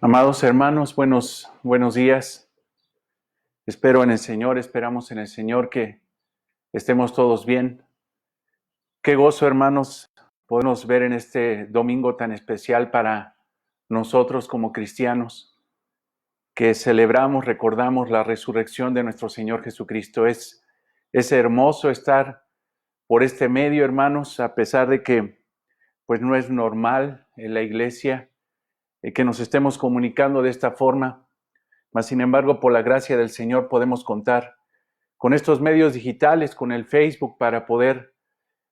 Amados hermanos, buenos días. Espero en el Señor, esperamos en el Señor que estemos todos bien. Qué gozo, hermanos, podemos ver en este domingo tan especial para nosotros como cristianos, que celebramos, recordamos la resurrección de nuestro Señor Jesucristo. Es hermoso estar por este medio, hermanos, a pesar de que pues no es normal en la iglesia que nos estemos comunicando de esta forma. Mas, sin embargo, por la gracia del Señor podemos contar con estos medios digitales, con el Facebook, para poder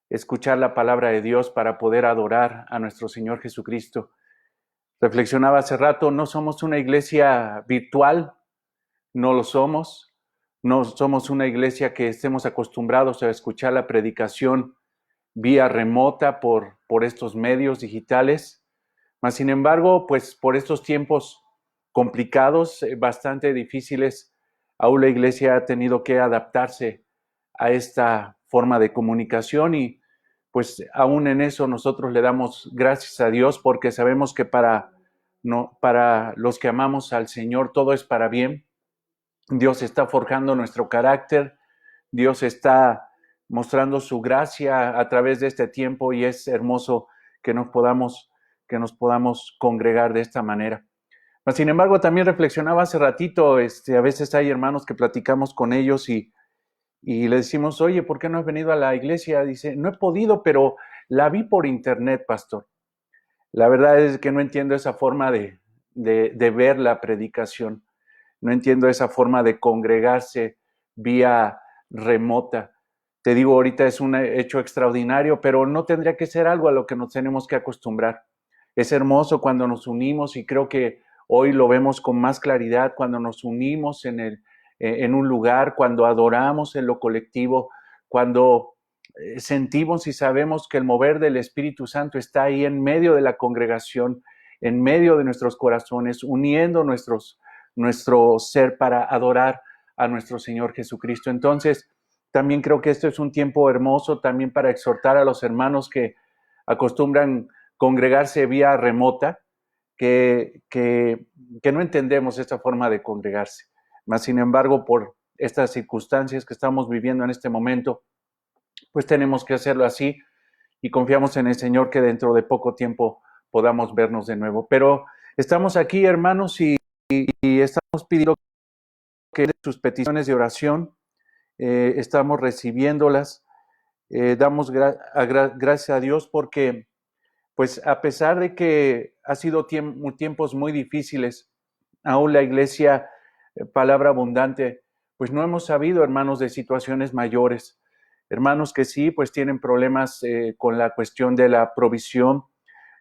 escuchar la palabra de Dios, para poder adorar a nuestro Señor Jesucristo. Reflexionaba hace rato, no somos una iglesia virtual, no lo somos. No somos una iglesia que estemos acostumbrados a escuchar la predicación vía remota por estos medios digitales. Mas, sin embargo, pues por estos tiempos complicados, bastante difíciles, aún la iglesia ha tenido que adaptarse a esta forma de comunicación y pues aún en eso nosotros le damos gracias a Dios porque sabemos que para los que amamos al Señor todo es para bien. Dios está forjando nuestro carácter, Dios está mostrando su gracia a través de este tiempo y es hermoso que nos podamos congregar de esta manera. Pero, sin embargo, también reflexionaba hace ratito, a veces hay hermanos que platicamos con ellos y le decimos, oye, ¿por qué no has venido a la iglesia? Dice, no he podido, pero la vi por internet, pastor. La verdad es que no entiendo esa forma de ver la predicación. No entiendo esa forma de congregarse vía remota. Te digo, ahorita es un hecho extraordinario, pero no tendría que ser algo a lo que nos tenemos que acostumbrar. Es hermoso cuando nos unimos y creo que hoy lo vemos con más claridad cuando nos unimos en un lugar, cuando adoramos en lo colectivo, cuando sentimos y sabemos que el mover del Espíritu Santo está ahí en medio de la congregación, en medio de nuestros corazones, uniendo nuestro ser para adorar a nuestro Señor Jesucristo. Entonces, también creo que esto es un tiempo hermoso también para exhortar a los hermanos que acostumbran congregarse vía remota, que no entendemos esta forma de congregarse. Mas, sin embargo, por estas circunstancias que estamos viviendo en este momento, pues tenemos que hacerlo así y confiamos en el Señor que dentro de poco tiempo podamos vernos de nuevo. Pero estamos aquí, hermanos, y estamos pidiendo que sus peticiones de oración, estamos recibiéndolas, damos gracias a Dios porque, pues a pesar de que ha sido tiempos muy difíciles, aún la iglesia, palabra abundante, pues no hemos sabido, hermanos, de situaciones mayores, hermanos que sí, pues tienen problemas con la cuestión de la provisión.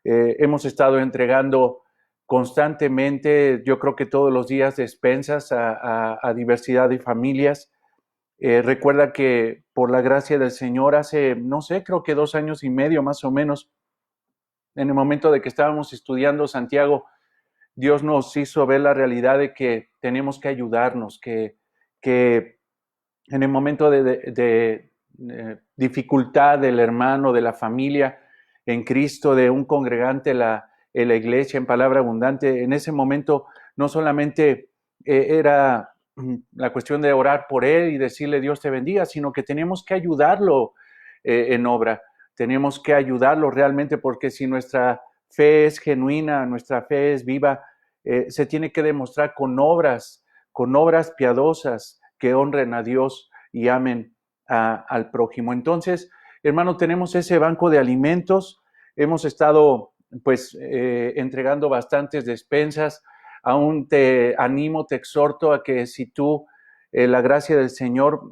Hemos estado entregando constantemente, yo creo que todos los días, despensas a diversidad de familias. Recuerda que por la gracia del Señor hace, no sé, creo que 2 años y medio más o menos, en el momento de que estábamos estudiando Santiago, Dios nos hizo ver la realidad de que tenemos que ayudarnos, que en el momento de dificultad del hermano, de la familia en Cristo, de un congregante en la iglesia, en palabra abundante, en ese momento no solamente era la cuestión de orar por él y decirle Dios te bendiga, sino que tenemos que ayudarlo en obra, tenemos que ayudarlo realmente porque si nuestra fe es genuina, nuestra fe es viva, se tiene que demostrar con obras piadosas que honren a Dios y amen al prójimo. Entonces, hermano, tenemos ese banco de alimentos, hemos estado pues entregando bastantes despensas, aún te animo, te exhorto a que si tú la gracia del Señor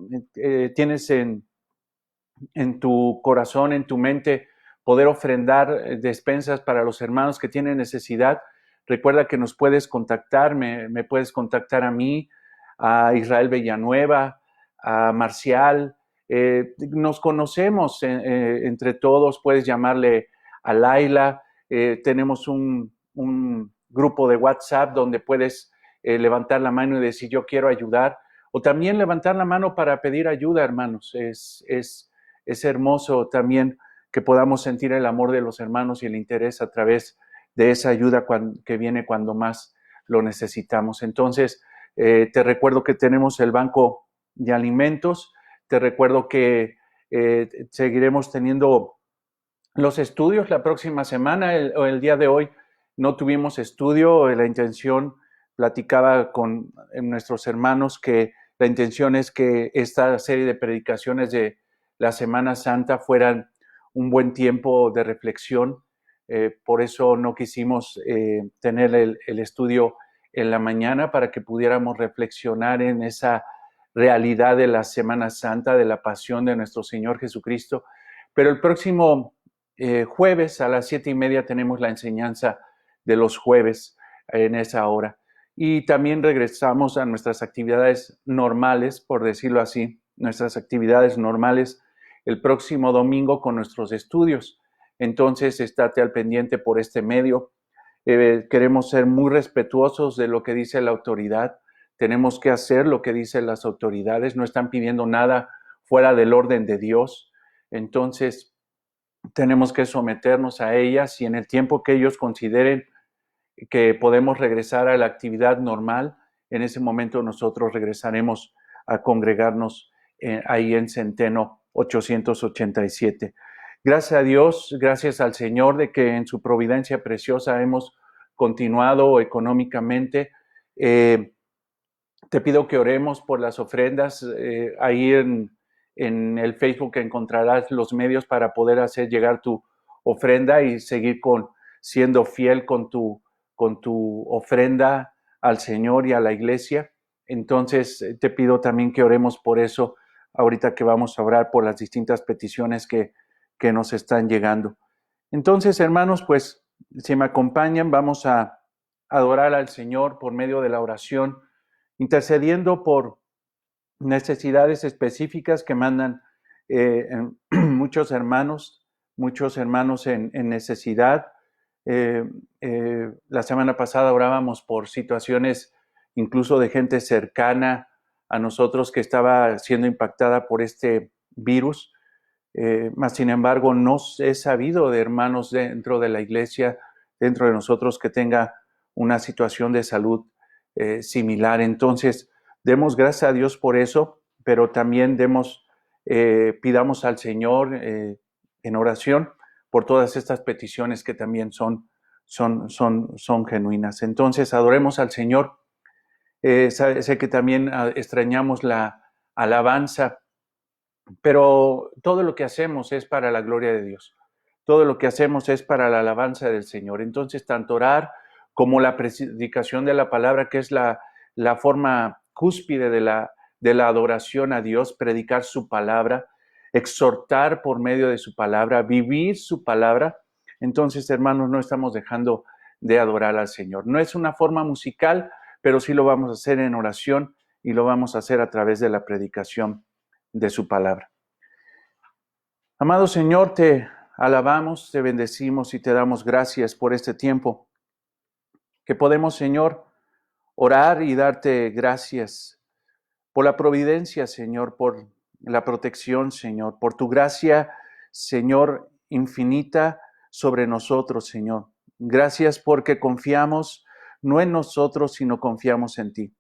tienes en tu corazón, en tu mente, poder ofrendar despensas para los hermanos que tienen necesidad, recuerda que nos puedes contactar, me puedes contactar a mí, a Israel Villanueva, a Marcial, nos conocemos entre todos, puedes llamarle a Laila, tenemos un grupo de WhatsApp donde puedes levantar la mano y decir yo quiero ayudar, o también levantar la mano para pedir ayuda, hermanos, es hermoso también que podamos sentir el amor de los hermanos y el interés a través de esa ayuda que viene cuando más lo necesitamos. Entonces, te recuerdo que tenemos el banco de alimentos, te recuerdo que seguiremos teniendo los estudios la próxima semana. El día de hoy no tuvimos estudio. La intención, platicaba con nuestros hermanos, que la intención es que esta serie de predicaciones de la Semana Santa fueran un buen tiempo de reflexión. Por eso no quisimos tener el estudio en la mañana, para que pudiéramos reflexionar en esa realidad de la Semana Santa, de la pasión de nuestro Señor Jesucristo. Pero el próximo jueves a las 7:30 tenemos la enseñanza de los jueves en esa hora. Y también regresamos a nuestras actividades normales, por decirlo así, nuestras actividades normales el próximo domingo con nuestros estudios. Entonces, estate al pendiente por este medio. Queremos ser muy respetuosos de lo que dice la autoridad. Tenemos que hacer lo que dicen las autoridades. No están pidiendo nada fuera del orden de Dios. Entonces, tenemos que someternos a ellas, y en el tiempo que ellos consideren que podemos regresar a la actividad normal, en ese momento nosotros regresaremos a congregarnos ahí en Centeno 887. Gracias a Dios, gracias al Señor de que en su providencia preciosa hemos continuado económicamente. Te pido que oremos por las ofrendas. Ahí en el Facebook encontrarás los medios para poder hacer llegar tu ofrenda y seguir siendo fiel con tu ofrenda al Señor y a la iglesia. Entonces, te pido también que oremos por eso, ahorita que vamos a orar por las distintas peticiones que nos están llegando. Entonces, hermanos, pues, si me acompañan, vamos a adorar al Señor por medio de la oración, intercediendo por necesidades específicas que mandan muchos hermanos en necesidad. La semana pasada orábamos por situaciones incluso de gente cercana a nosotros que estaba siendo impactada por este virus. Mas, sin embargo, no he sabido de hermanos dentro de la iglesia, dentro de nosotros, que tenga una situación de salud similar. Entonces, demos gracias a Dios por eso, pero también pidamos al Señor en oración por todas estas peticiones que también son genuinas. Entonces, adoremos al Señor. Sé que también extrañamos la alabanza, pero todo lo que hacemos es para la gloria de Dios. Todo lo que hacemos es para la alabanza del Señor. Entonces, tanto orar como la predicación de la palabra, que es la forma cúspide de la adoración a Dios, predicar su palabra, exhortar por medio de su palabra, vivir su palabra. Entonces, hermanos, no estamos dejando de adorar al Señor. No es una forma musical, pero sí lo vamos a hacer en oración, y lo vamos a hacer a través de la predicación de su palabra. Amado Señor, te alabamos, te bendecimos y te damos gracias por este tiempo que podemos, Señor, orar y darte gracias por la providencia, Señor, por la protección, Señor, por tu gracia, Señor, infinita sobre nosotros, Señor. Gracias porque confiamos no en nosotros, sino confiamos en ti.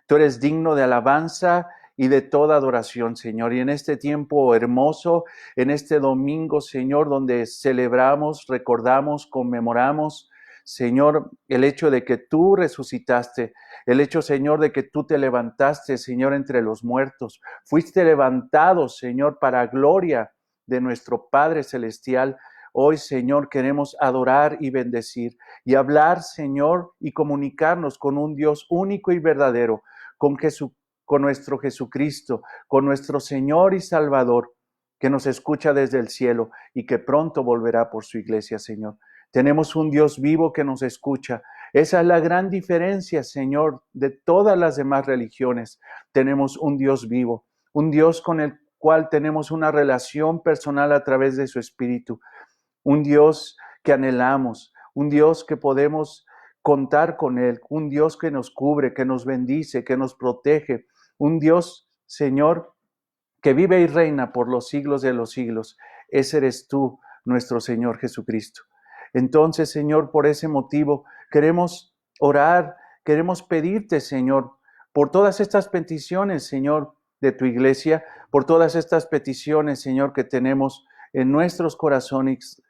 Tú eres digno de alabanza y de toda adoración, Señor. Y en este tiempo hermoso, en este domingo, Señor, donde celebramos, recordamos, conmemoramos, Señor, el hecho de que tú resucitaste, el hecho, Señor, de que tú te levantaste, Señor, entre los muertos. Fuiste levantado, Señor, para gloria de nuestro Padre Celestial. Hoy, Señor, queremos adorar y bendecir y hablar, Señor, y comunicarnos con un Dios único y verdadero, con nuestro Jesucristo, con nuestro Señor y Salvador, que nos escucha desde el cielo y que pronto volverá por su iglesia, Señor. Tenemos un Dios vivo que nos escucha. Esa es la gran diferencia, Señor, de todas las demás religiones. Tenemos un Dios vivo, un Dios con el cual tenemos una relación personal a través de su Espíritu, un Dios que anhelamos, un Dios que podemos contar con Él, un Dios que nos cubre, que nos bendice, que nos protege, un Dios, Señor, que vive y reina por los siglos de los siglos. Ese eres tú, nuestro Señor Jesucristo. Entonces, Señor, por ese motivo queremos orar Queremos pedirte, Señor, por todas estas peticiones, Señor, de tu iglesia, por todas estas peticiones, Señor, que tenemos en nuestros corazones,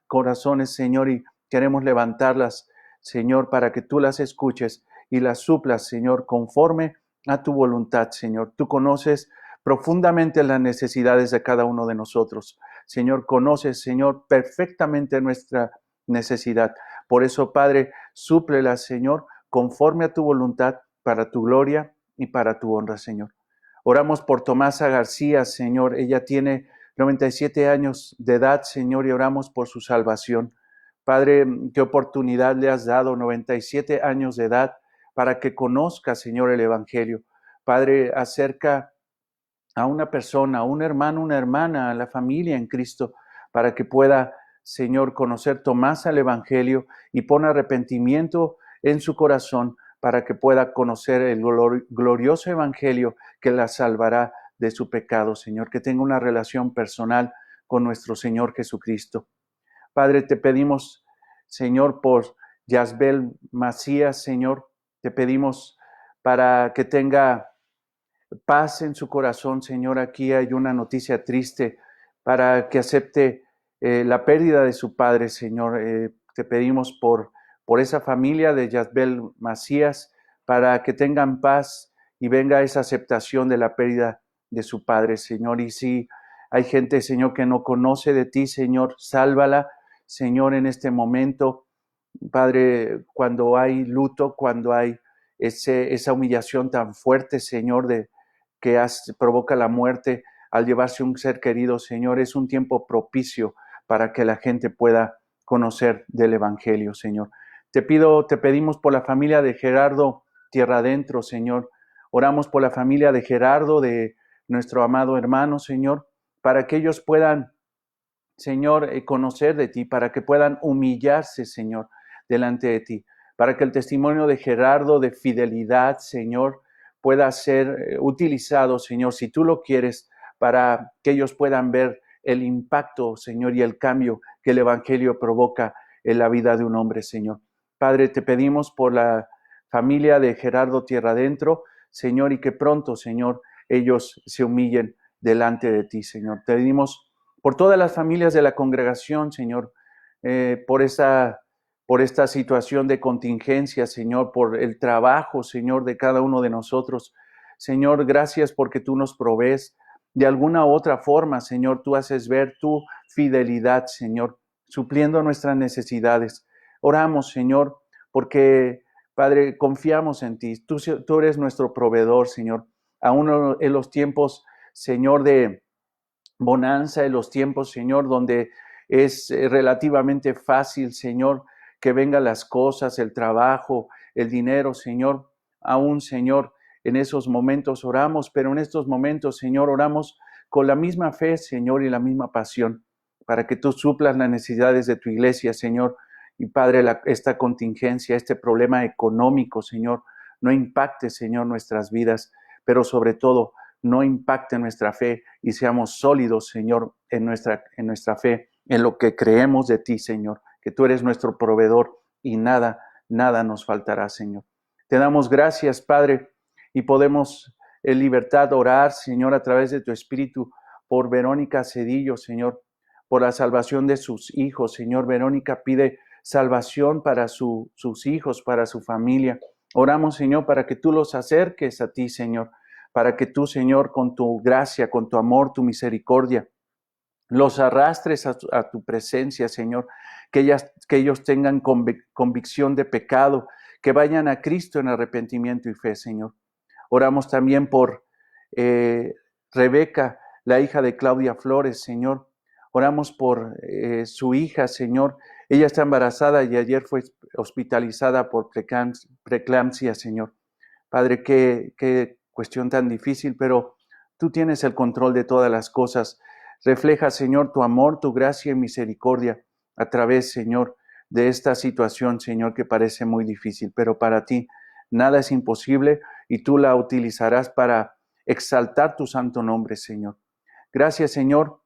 Señor, y queremos levantarlas, Señor, para que tú las escuches y las suplas, Señor, conforme a tu voluntad, Señor. Tú conoces profundamente las necesidades de cada uno de nosotros. Señor, conoces, Señor, perfectamente nuestra necesidad. Por eso, Padre, súplelas, Señor, conforme a tu voluntad, para tu gloria y para tu honra, Señor. Oramos por Tomasa García, Señor. Ella tiene 97 años de edad, Señor, y oramos por su salvación. Padre, qué oportunidad le has dado, 97 años de edad, para que conozca, Señor, el Evangelio. Padre, acerca a una persona, a un hermano, una hermana, a la familia en Cristo, para que pueda, Señor, conocer Tomás al Evangelio y pone arrepentimiento en su corazón para que pueda conocer el glorioso Evangelio que la salvará de su pecado, Señor, que tenga una relación personal con nuestro Señor Jesucristo. Padre, te pedimos, Señor, por Yasbel Macías, Señor, te pedimos para que tenga paz en su corazón, Señor. Aquí hay una noticia triste para que acepte la pérdida de su padre, Señor. Te pedimos por esa familia de Yasbel Macías para que tengan paz y venga esa aceptación de la pérdida de su padre, Señor. Y si hay gente, Señor, que no conoce de ti, Señor, sálvala, Señor, en este momento. Padre, cuando hay luto, cuando hay esa humillación tan fuerte, Señor, que provoca la muerte al llevarse un ser querido, Señor, es un tiempo propicio para que la gente pueda conocer del Evangelio, Señor. Te pedimos por la familia de Gerardo Tierra Adentro, Señor. Oramos por la familia de Gerardo, de nuestro amado hermano, Señor, para que ellos puedan, Señor, conocer de ti, para que puedan humillarse, Señor, delante de ti, para que el testimonio de Gerardo de fidelidad, Señor, pueda ser utilizado, Señor, si tú lo quieres, para que ellos puedan ver el impacto, Señor, y el cambio que el Evangelio provoca en la vida de un hombre, Señor. Padre, te pedimos por la familia de Gerardo Tierra Adentro, Señor, y que pronto, Señor, ellos se humillen delante de ti, Señor. Te pedimos por todas las familias de la congregación, Señor, por esta situación de contingencia, Señor, por el trabajo, Señor, de cada uno de nosotros. Señor, gracias porque tú nos provees de alguna u otra forma, Señor, tú haces ver tu fidelidad, Señor, supliendo nuestras necesidades. Oramos, Señor, porque, Padre, confiamos en ti. Tú eres nuestro proveedor, Señor. Aún en los tiempos, Señor, de bonanza, en los tiempos, Señor, donde es relativamente fácil, Señor, que vengan las cosas, el trabajo, el dinero, Señor. Aún, Señor, en esos momentos oramos, pero en estos momentos, Señor, oramos con la misma fe, Señor, y la misma pasión, para que tú suplas las necesidades de tu iglesia, Señor. Y Padre, esta contingencia, este problema económico, Señor, no impacte, Señor, nuestras vidas, pero sobre todo, no impacte nuestra fe y seamos sólidos, Señor, en nuestra fe, en lo que creemos de ti, Señor, que tú eres nuestro proveedor y nada nos faltará, Señor. Te damos gracias, Padre, y podemos en libertad orar, Señor, a través de tu Espíritu, por Verónica Cedillo, Señor, por la salvación de sus hijos, Señor. Verónica pide salvación para sus hijos, para su familia. Oramos, Señor, para que tú los acerques a ti, Señor, para que tú, Señor, con tu gracia, con tu amor, tu misericordia, los arrastres a tu presencia, Señor, que ellos tengan convicción de pecado, que vayan a Cristo en arrepentimiento y fe, Señor. Oramos también por Rebeca, la hija de Claudia Flores, Señor. Oramos por su hija, Señor. Ella está embarazada y ayer fue hospitalizada por preeclampsia, Señor. Padre, qué cuestión tan difícil, pero tú tienes el control de todas las cosas. Refleja, Señor, tu amor, tu gracia y misericordia a través, Señor, de esta situación, Señor, que parece muy difícil, pero para ti nada es imposible y tú la utilizarás para exaltar tu santo nombre, Señor. Gracias, Señor,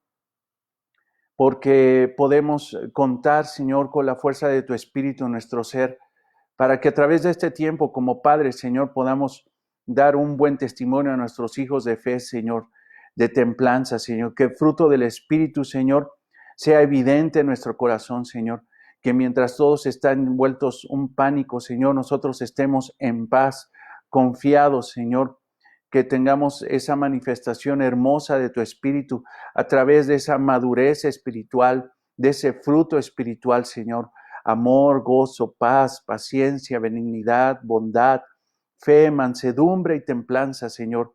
porque podemos contar, Señor, con la fuerza de tu Espíritu en nuestro ser para que a través de este tiempo como padres, Señor, podamos dar un buen testimonio a nuestros hijos de fe, Señor, de templanza, Señor, que el fruto del Espíritu, Señor, sea evidente en nuestro corazón, Señor, que mientras todos están envueltos un pánico, Señor, nosotros estemos en paz, confiados, Señor, que tengamos esa manifestación hermosa de tu Espíritu a través de esa madurez espiritual, de ese fruto espiritual, Señor, amor, gozo, paz, paciencia, benignidad, bondad, fe, mansedumbre y templanza, Señor.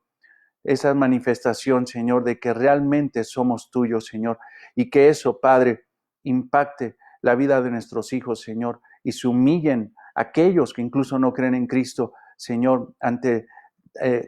Esa manifestación, Señor, de que realmente somos tuyos, Señor, y que eso, Padre, impacte la vida de nuestros hijos, Señor, y se humillen aquellos que incluso no creen en Cristo, Señor, ante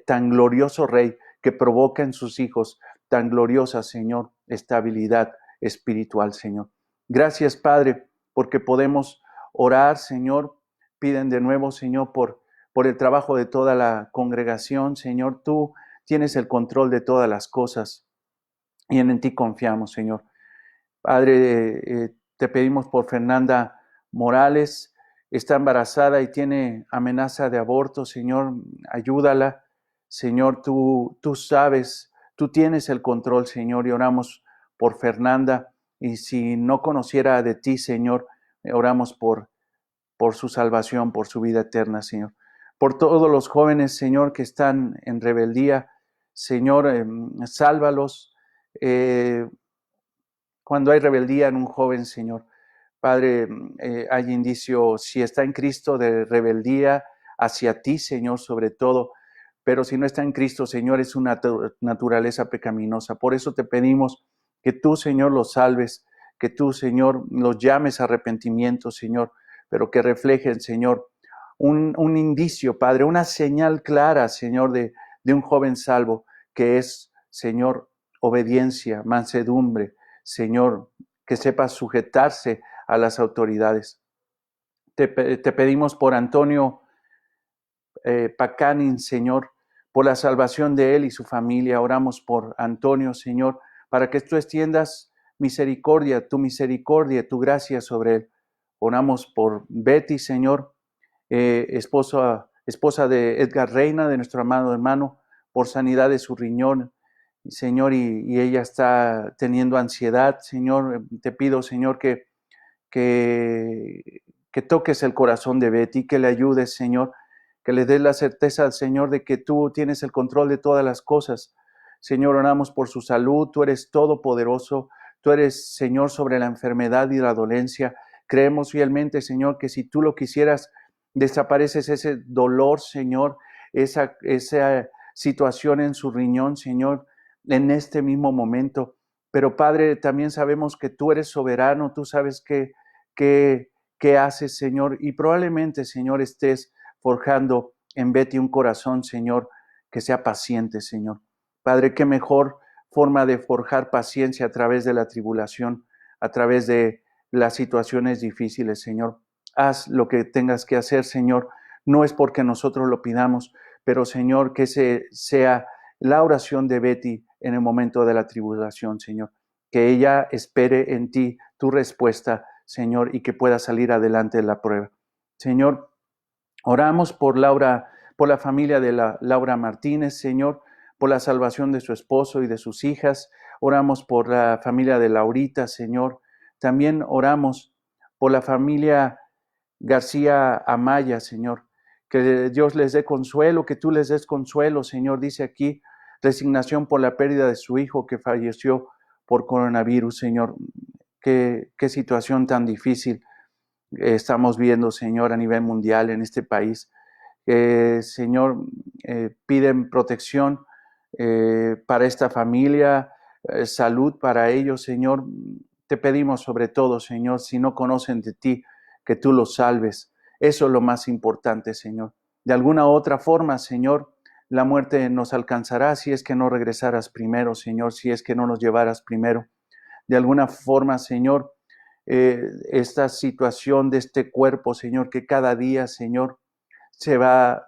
tan glorioso Rey que provoca en sus hijos tan gloriosa, Señor, estabilidad espiritual, Señor. Gracias, Padre, porque podemos orar, Señor. Piden de nuevo, Señor, por el trabajo de toda la congregación, Señor. Tú tienes el control de todas las cosas y en ti confiamos, Señor. Padre, te pedimos por Fernanda Morales, está embarazada y tiene amenaza de aborto, Señor, ayúdala. Señor, tú sabes, tú tienes el control, Señor, y oramos por Fernanda. Y si no conociera de ti, Señor, oramos por su salvación, por su vida eterna, Señor. Por todos los jóvenes, Señor, que están en rebeldía, Señor, sálvalos. Cuando hay rebeldía en un joven, Señor, Padre, hay indicio, si está en Cristo, de rebeldía hacia ti, Señor, sobre todo, pero si no está en Cristo, Señor, es una naturaleza pecaminosa. Por eso te pedimos que tú, Señor, los salves, que tú, Señor, los llames a arrepentimiento, Señor, pero que reflejen, Señor, un indicio, Padre, una señal clara, Señor, de un joven salvo, que es, Señor, obediencia, mansedumbre, Señor, que sepa sujetarse a las autoridades. Te pedimos por Antonio Pacanin, Señor, por la salvación de él y su familia. Oramos por Antonio, Señor, para que tú extiendas misericordia, tu gracia sobre él. Oramos por Betty, Señor, esposa de Edgar Reina, de nuestro amado hermano, por sanidad de su riñón, Señor, y ella está teniendo ansiedad, Señor. Te pido, Señor, que, que toques el corazón de Betty, que le ayudes, Señor, que le des la certeza al Señor de que tú tienes el control de todas las cosas. Señor, oramos por su salud, tú eres todopoderoso, tú eres, Señor, sobre la enfermedad y la dolencia. Creemos fielmente, Señor, que si tú lo quisieras, desapareces ese dolor, Señor, esa situación en su riñón, Señor, en este mismo momento. Pero Padre, también sabemos que tú eres soberano, tú sabes qué haces, Señor, y probablemente, Señor, estés forjando en Betty un corazón, Señor, que sea paciente, Señor. Padre, qué mejor forma de forjar paciencia a través de la tribulación, a través de las situaciones difíciles, Señor. Haz lo que tengas que hacer, Señor. No es porque nosotros lo pidamos, pero, Señor, que ese sea la oración de Betty en el momento de la tribulación, Señor. Que ella espere en ti tu respuesta, Señor, y que pueda salir adelante de la prueba. Señor, oramos por Laura, por la familia de Laura Martínez, Señor, por la salvación de su esposo y de sus hijas. Oramos por la familia de Laurita, Señor. También oramos por la familia García Amaya, Señor. Que Dios les dé consuelo, que tú les des consuelo, Señor. Dice aquí, resignación por la pérdida de su hijo que falleció por coronavirus, Señor. Qué situación tan difícil estamos viendo, Señor, a nivel mundial en este país. Señor, piden protección para esta familia, salud para ellos, Señor. Te pedimos sobre todo, Señor, si no conocen de ti, que tú los salves. Eso es lo más importante, Señor. De alguna otra forma, Señor, la muerte nos alcanzará si es que no regresaras primero, Señor, si es que no nos llevaras primero. De alguna forma, Señor, esta situación de este cuerpo, Señor, que cada día, Señor, se va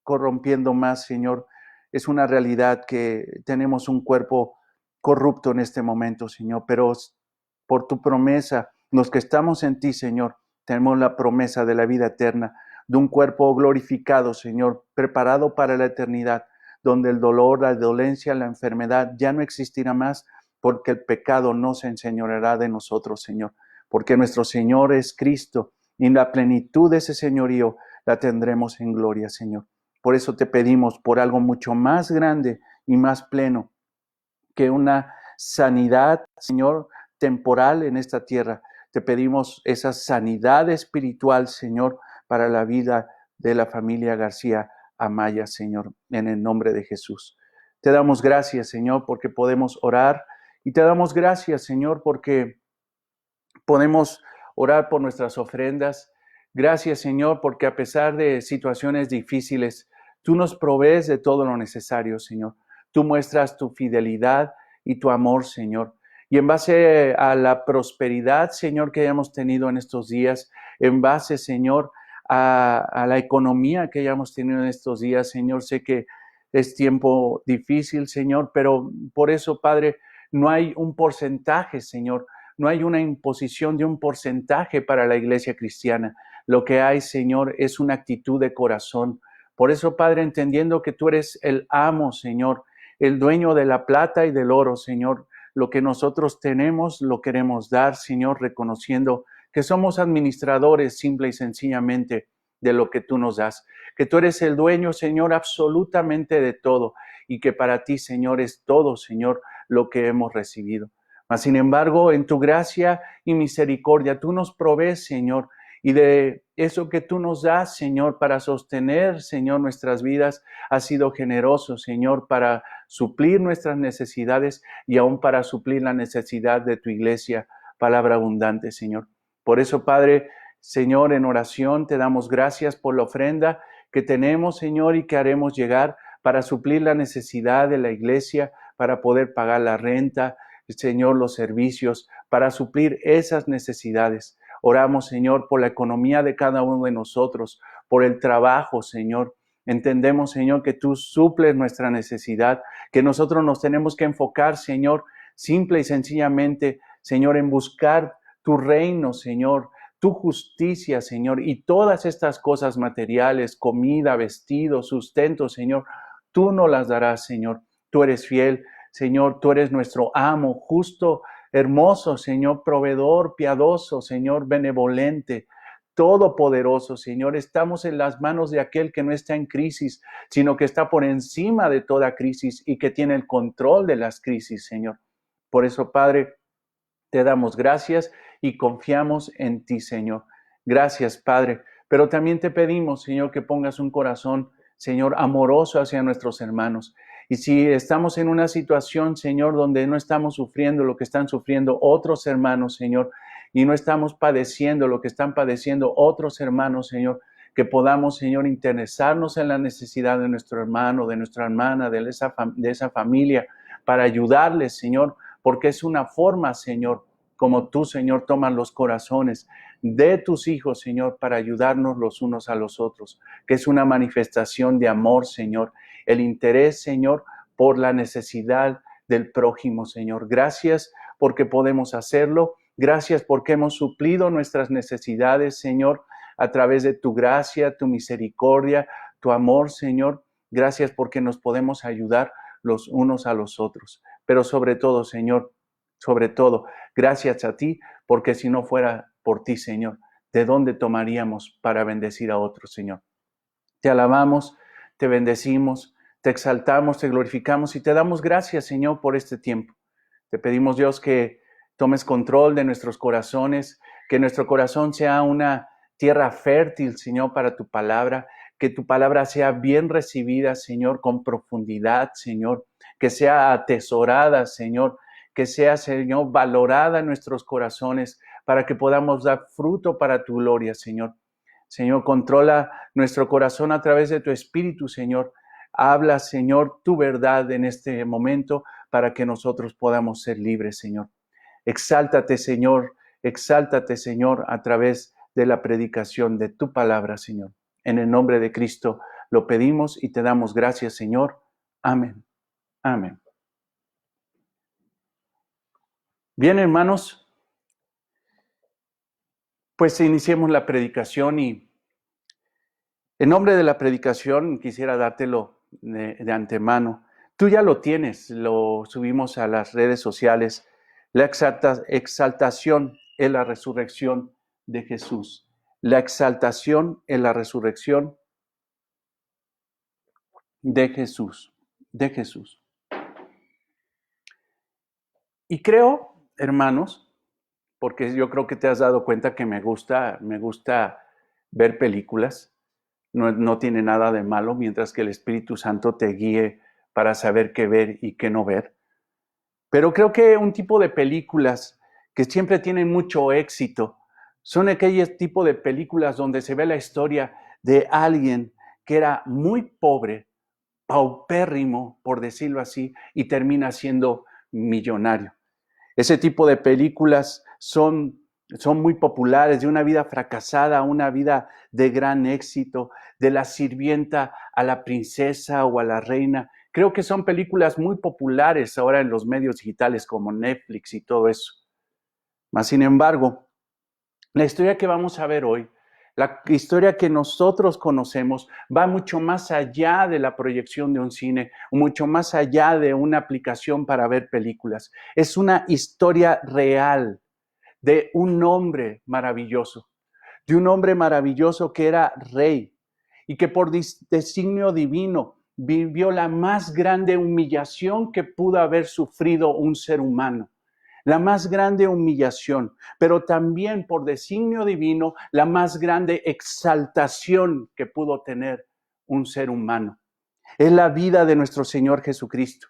corrompiendo más, Señor. Es una realidad que tenemos un cuerpo corrupto en este momento, Señor, pero por tu promesa, los que estamos en ti, Señor, tenemos la promesa de la vida eterna, de un cuerpo glorificado, Señor, preparado para la eternidad, donde el dolor, la dolencia, la enfermedad ya no existirá más, porque el pecado no se enseñoreará de nosotros, Señor, porque nuestro Señor es Cristo, y la plenitud de ese señorío la tendremos en gloria, Señor. Por eso te pedimos por algo mucho más grande y más pleno que una sanidad, Señor, temporal en esta tierra. Te pedimos esa sanidad espiritual, Señor, para la vida de la familia García Amaya, Señor, en el nombre de Jesús. Te damos gracias, Señor, porque podemos orar, y te damos gracias, Señor, porque podemos orar por nuestras ofrendas. Gracias, Señor, porque a pesar de situaciones difíciles, tú nos provees de todo lo necesario, Señor. Tú muestras tu fidelidad y tu amor, Señor. Y en base a la prosperidad, Señor, que hayamos tenido en estos días, en base, Señor, a la economía que hayamos tenido en estos días, Señor, sé que es tiempo difícil, Señor, pero por eso, Padre, no hay un porcentaje, Señor. No hay una imposición de un porcentaje para la iglesia cristiana. Lo que hay, Señor, es una actitud de corazón. Por eso, Padre, entendiendo que tú eres el amo, Señor, el dueño de la plata y del oro, Señor, lo que nosotros tenemos lo queremos dar, Señor, reconociendo que somos administradores simple y sencillamente de lo que tú nos das, que tú eres el dueño, Señor, absolutamente de todo, y que para ti, Señor, es todo, Señor, lo que hemos recibido. Mas, sin embargo, en tu gracia y misericordia, tú nos provees, Señor, y de eso que tú nos das, Señor, para sostener, Señor, nuestras vidas, has sido generoso, Señor, para suplir nuestras necesidades y aún para suplir la necesidad de tu iglesia, palabra abundante, Señor. Por eso, Padre, Señor, en oración te damos gracias por la ofrenda que tenemos, Señor, y que haremos llegar para suplir la necesidad de la iglesia, para poder pagar la renta, Señor, los servicios, para suplir esas necesidades. Oramos, Señor, por la economía de cada uno de nosotros, por el trabajo, Señor. Entendemos, Señor, que tú suples nuestra necesidad, que nosotros nos tenemos que enfocar, Señor, simple y sencillamente, Señor, en buscar tu reino, Señor, tu justicia, Señor, y todas estas cosas materiales, comida, vestido, sustento, Señor, tú nos las darás, Señor. Tú eres fiel, Señor, tú eres nuestro amo, justo, hermoso, Señor, proveedor, piadoso, Señor, benevolente, todopoderoso, Señor. Estamos en las manos de aquel que no está en crisis, sino que está por encima de toda crisis y que tiene el control de las crisis, Señor. Por eso, Padre, te damos gracias y confiamos en ti, Señor. Gracias, Padre. Pero también te pedimos, Señor, que pongas un corazón, Señor, amoroso hacia nuestros hermanos. Y si estamos en una situación, Señor, donde no estamos sufriendo lo que están sufriendo otros hermanos, Señor, y no estamos padeciendo lo que están padeciendo otros hermanos, Señor, que podamos, Señor, interesarnos en la necesidad de nuestro hermano, de nuestra hermana, de esa familia, para ayudarles, Señor, porque es una forma, Señor, como tú, Señor, tomas los corazones de tus hijos, Señor, para ayudarnos los unos a los otros, que es una manifestación de amor, Señor, el interés, Señor, por la necesidad del prójimo, Señor. Gracias porque podemos hacerlo. Gracias porque hemos suplido nuestras necesidades, Señor, a través de tu gracia, tu misericordia, tu amor, Señor. Gracias porque nos podemos ayudar los unos a los otros. Pero sobre todo, Señor, sobre todo, gracias a ti, porque si no fuera por ti, Señor, ¿de dónde tomaríamos para bendecir a otros, Señor? Te alabamos, te bendecimos, te exaltamos, te glorificamos y te damos gracias, Señor, por este tiempo. Te pedimos, Dios, que tomes control de nuestros corazones, que nuestro corazón sea una tierra fértil, Señor, para tu palabra, que tu palabra sea bien recibida, Señor, con profundidad, Señor, que sea atesorada, Señor, que sea, Señor, valorada en nuestros corazones para que podamos dar fruto para tu gloria, Señor. Señor, controla nuestro corazón a través de tu Espíritu, Señor. Habla, Señor, tu verdad en este momento para que nosotros podamos ser libres, Señor. Exáltate, Señor, a través de la predicación de tu palabra, Señor. En el nombre de Cristo lo pedimos y te damos gracias, Señor. Amén. Amén. Bien, hermanos, Pues iniciemos la predicación y en nombre de la predicación quisiera dártelo de antemano. Tú ya lo tienes, lo subimos a las redes sociales. La exaltación es la resurrección de Jesús. La exaltación es la resurrección de Jesús, de Jesús. Y creo, hermanos, porque yo creo que te has dado cuenta que me gusta ver películas. No tiene nada de malo mientras que el Espíritu Santo te guíe para saber qué ver y qué no ver. Pero creo que un tipo de películas que siempre tienen mucho éxito son aquellos tipos de películas donde se ve la historia de alguien que era muy pobre, paupérrimo, por decirlo así, y termina siendo millonario. Ese tipo de películas son muy populares, de una vida fracasada a una vida de gran éxito, de la sirvienta a la princesa o a la reina. Creo que son películas muy populares ahora en los medios digitales como Netflix y todo eso. Mas, sin embargo, la historia que vamos a ver hoy, la historia que nosotros conocemos, va mucho más allá de la proyección de un cine, mucho más allá de una aplicación para ver películas. Es una historia real de un hombre maravilloso, que era rey y que por designio divino vivió la más grande humillación que pudo haber sufrido un ser humano. La más grande humillación, pero también por designio divino, la más grande exaltación que pudo tener un ser humano. Es la vida de nuestro Señor Jesucristo.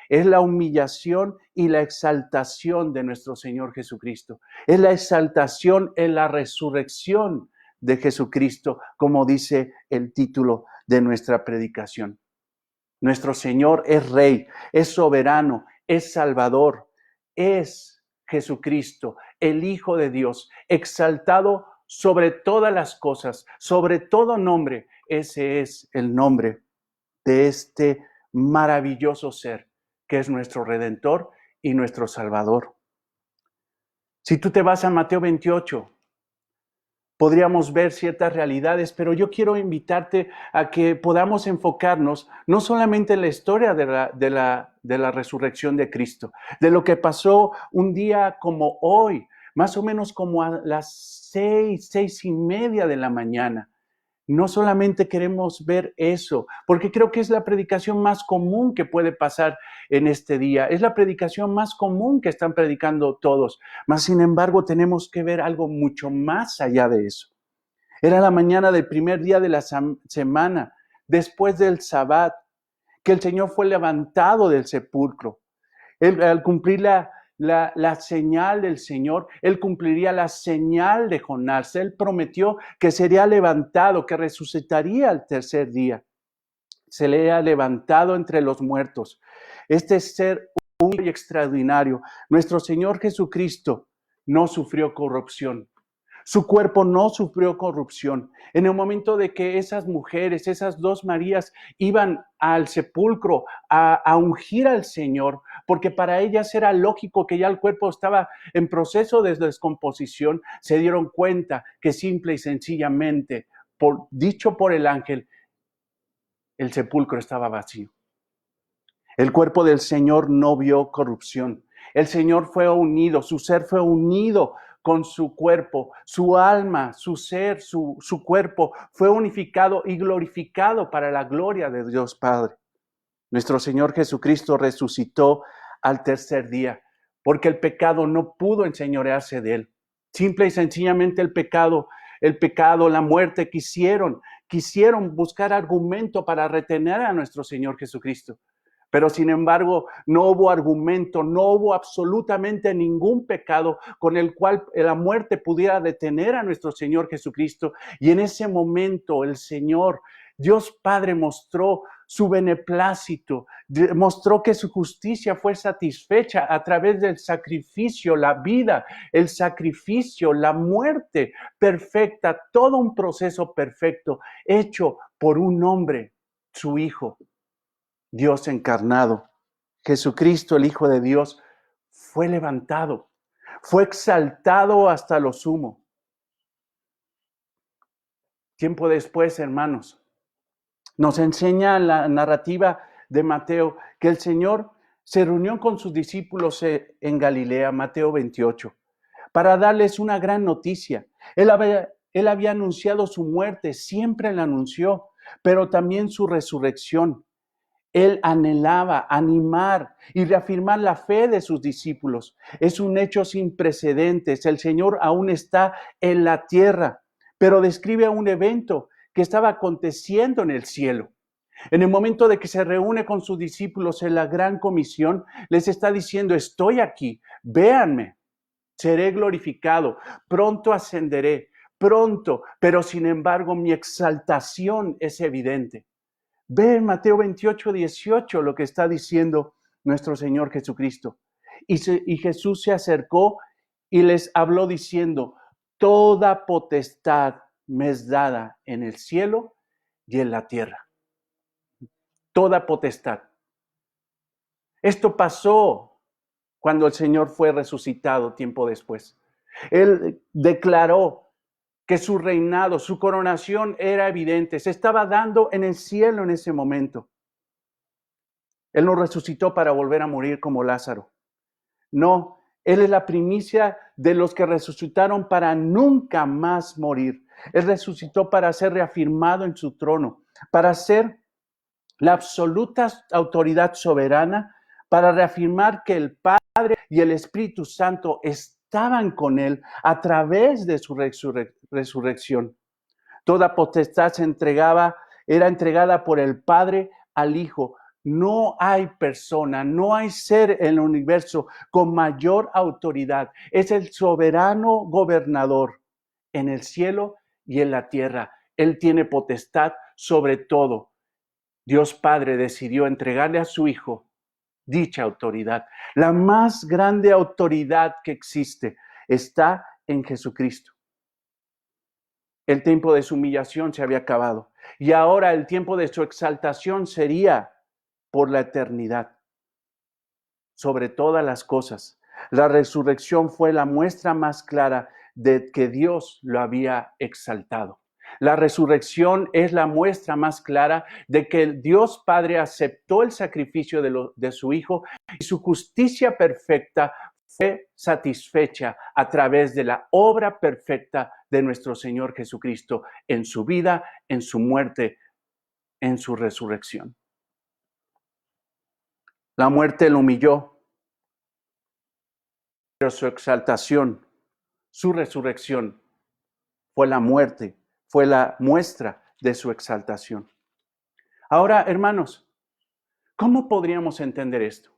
Es la humillación y la exaltación de nuestro Señor Jesucristo. Es la exaltación en la resurrección de Jesucristo, como dice el título de nuestra predicación. Nuestro Señor es Rey, es soberano, es Salvador, es Jesucristo, el Hijo de Dios, exaltado sobre todas las cosas, sobre todo nombre. Ese es el nombre de este maravilloso ser que es nuestro Redentor y nuestro Salvador. Si tú te vas a Mateo 28, podríamos ver ciertas realidades, pero yo quiero invitarte a que podamos enfocarnos no solamente en la historia de la resurrección de Cristo, de lo que pasó un día como hoy, más o menos como a las 6:30 de la mañana. No solamente queremos ver eso, porque creo que es la predicación más común que puede pasar en este día. Es la predicación más común que están predicando todos. Mas, sin embargo, tenemos que ver algo mucho más allá de eso. Era la mañana del primer día de la semana, después del Sabbat, que el Señor fue levantado del sepulcro. Él, al cumplir la señal del Señor, Él cumpliría la señal de Jonás. Él prometió que sería levantado, que resucitaría al tercer día. Se le ha levantado entre los muertos. Este ser único y extraordinario, nuestro Señor Jesucristo, no sufrió corrupción. Su cuerpo no sufrió corrupción. En el momento de que esas mujeres, esas dos Marías, iban al sepulcro a ungir al Señor, porque para ellas era lógico que ya el cuerpo estaba en proceso de descomposición, se dieron cuenta que simple y sencillamente, dicho por el ángel, el sepulcro estaba vacío. El cuerpo del Señor no vio corrupción. El Señor fue unido, su ser fue unido con su cuerpo, su alma, su ser, su cuerpo fue unificado y glorificado para la gloria de Dios Padre. Nuestro Señor Jesucristo resucitó al tercer día, porque el pecado no pudo enseñorearse de él. Simple y sencillamente el pecado, la muerte quisieron buscar argumento para retener a nuestro Señor Jesucristo. Pero sin embargo, no hubo argumento, no hubo absolutamente ningún pecado con el cual la muerte pudiera detener a nuestro Señor Jesucristo. Y en ese momento el Señor, Dios Padre, mostró su beneplácito, mostró que su justicia fue satisfecha a través del sacrificio, la vida, el sacrificio, la muerte perfecta, todo un proceso perfecto hecho por un hombre, su Hijo. Dios encarnado, Jesucristo, el Hijo de Dios, fue levantado, fue exaltado hasta lo sumo. Tiempo después, hermanos, nos enseña la narrativa de Mateo que el Señor se reunió con sus discípulos en Galilea, Mateo 28, para darles una gran noticia. Él había anunciado su muerte, siempre la anunció, pero también su resurrección. Él anhelaba animar y reafirmar la fe de sus discípulos. Es un hecho sin precedentes. El Señor aún está en la tierra, pero describe un evento que estaba aconteciendo en el cielo. En el momento de que se reúne con sus discípulos en la gran comisión, les está diciendo, estoy aquí, véanme, seré glorificado, pronto ascenderé, pronto, pero sin embargo mi exaltación es evidente. Ve en Mateo 28, 18 lo que está diciendo nuestro Señor Jesucristo. Y Jesús se acercó y les habló diciendo, toda potestad me es dada en el cielo y en la tierra. Toda potestad. Esto pasó cuando el Señor fue resucitado tiempo después. Él declaró que su reinado, su coronación era evidente, se estaba dando en el cielo en ese momento. Él no resucitó para volver a morir como Lázaro. No, Él es la primicia de los que resucitaron para nunca más morir. Él resucitó para ser reafirmado en su trono, para ser la absoluta autoridad soberana, para reafirmar que el Padre y el Espíritu Santo estaban con Él a través de su resurrección. Toda potestad era entregada por el Padre al Hijo. No hay persona, no hay ser en el universo con mayor autoridad. Es el soberano gobernador en el cielo y en la tierra. Él tiene potestad sobre todo. Dios Padre decidió entregarle a su Hijo dicha autoridad. La más grande autoridad que existe está en Jesucristo. El tiempo de su humillación se había acabado y ahora el tiempo de su exaltación sería por la eternidad. Sobre todas las cosas, la resurrección fue la muestra más clara de que Dios lo había exaltado. La resurrección es la muestra más clara de que el Dios Padre aceptó el sacrificio de su Hijo y su justicia perfecta fue satisfecha a través de la obra perfecta de nuestro Señor Jesucristo en su vida, en su muerte, en su resurrección. La muerte lo humilló, pero su exaltación, su resurrección, fue la muerte, fue la muestra de su exaltación. Ahora, hermanos, ¿cómo podríamos entender esto?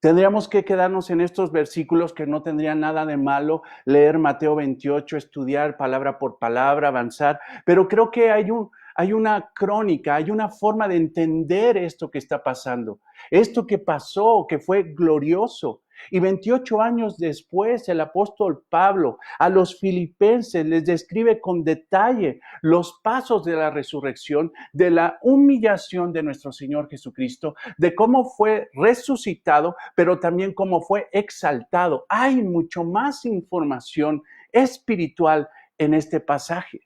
Tendríamos que quedarnos en estos versículos que no tendrían nada de malo, leer Mateo 28, estudiar palabra por palabra, avanzar, pero creo que hay una crónica, hay una forma de entender esto que está pasando, esto que pasó, que fue glorioso. Y 28 años después, el apóstol Pablo a los filipenses les describe con detalle los pasos de la resurrección, de la humillación de nuestro Señor Jesucristo, de cómo fue resucitado, pero también cómo fue exaltado. Hay mucho más información espiritual en este pasaje.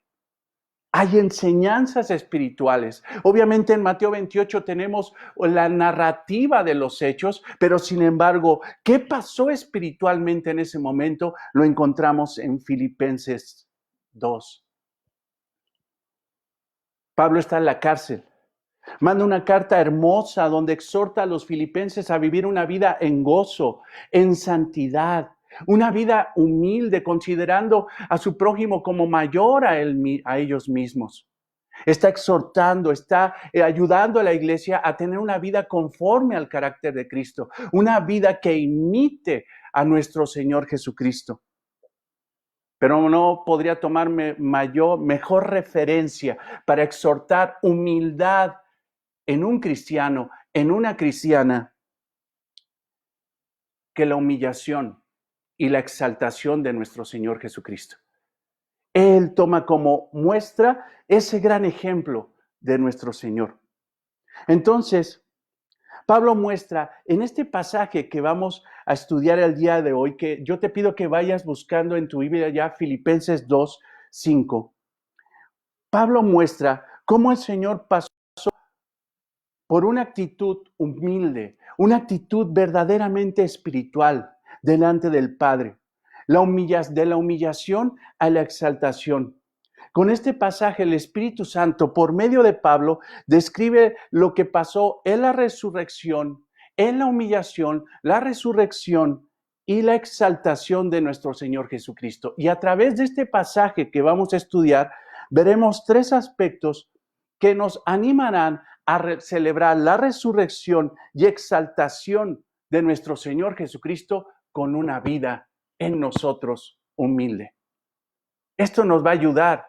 Hay enseñanzas espirituales. Obviamente en Mateo 28 tenemos la narrativa de los hechos, pero sin embargo, ¿qué pasó espiritualmente en ese momento? Lo encontramos en Filipenses 2. Pablo está en la cárcel. Manda una carta hermosa donde exhorta a los filipenses a vivir una vida en gozo, en santidad, una vida humilde, considerando a su prójimo como mayor a ellos mismos. Está exhortando, está ayudando a la iglesia a tener una vida conforme al carácter de Cristo, una vida que imite a nuestro Señor Jesucristo. Pero no podría tomarme mejor referencia para exhortar humildad en un cristiano, en una cristiana, que la humillación y la exaltación de nuestro Señor Jesucristo. Él toma como muestra ese gran ejemplo de nuestro Señor. Entonces, Pablo muestra en este pasaje que vamos a estudiar el día de hoy, que yo te pido que vayas buscando en tu Biblia ya Filipenses 2:5. Pablo muestra cómo el Señor pasó por una actitud humilde, una actitud verdaderamente espiritual delante del Padre, de la humillación a la exaltación. Con este pasaje, el Espíritu Santo, por medio de Pablo, describe lo que pasó en la resurrección, en la humillación, la resurrección y la exaltación de nuestro Señor Jesucristo. Y a través de este pasaje que vamos a estudiar, veremos tres aspectos que nos animarán a celebrar la resurrección y exaltación de nuestro Señor Jesucristo con una vida en nosotros humilde. Esto nos va a ayudar,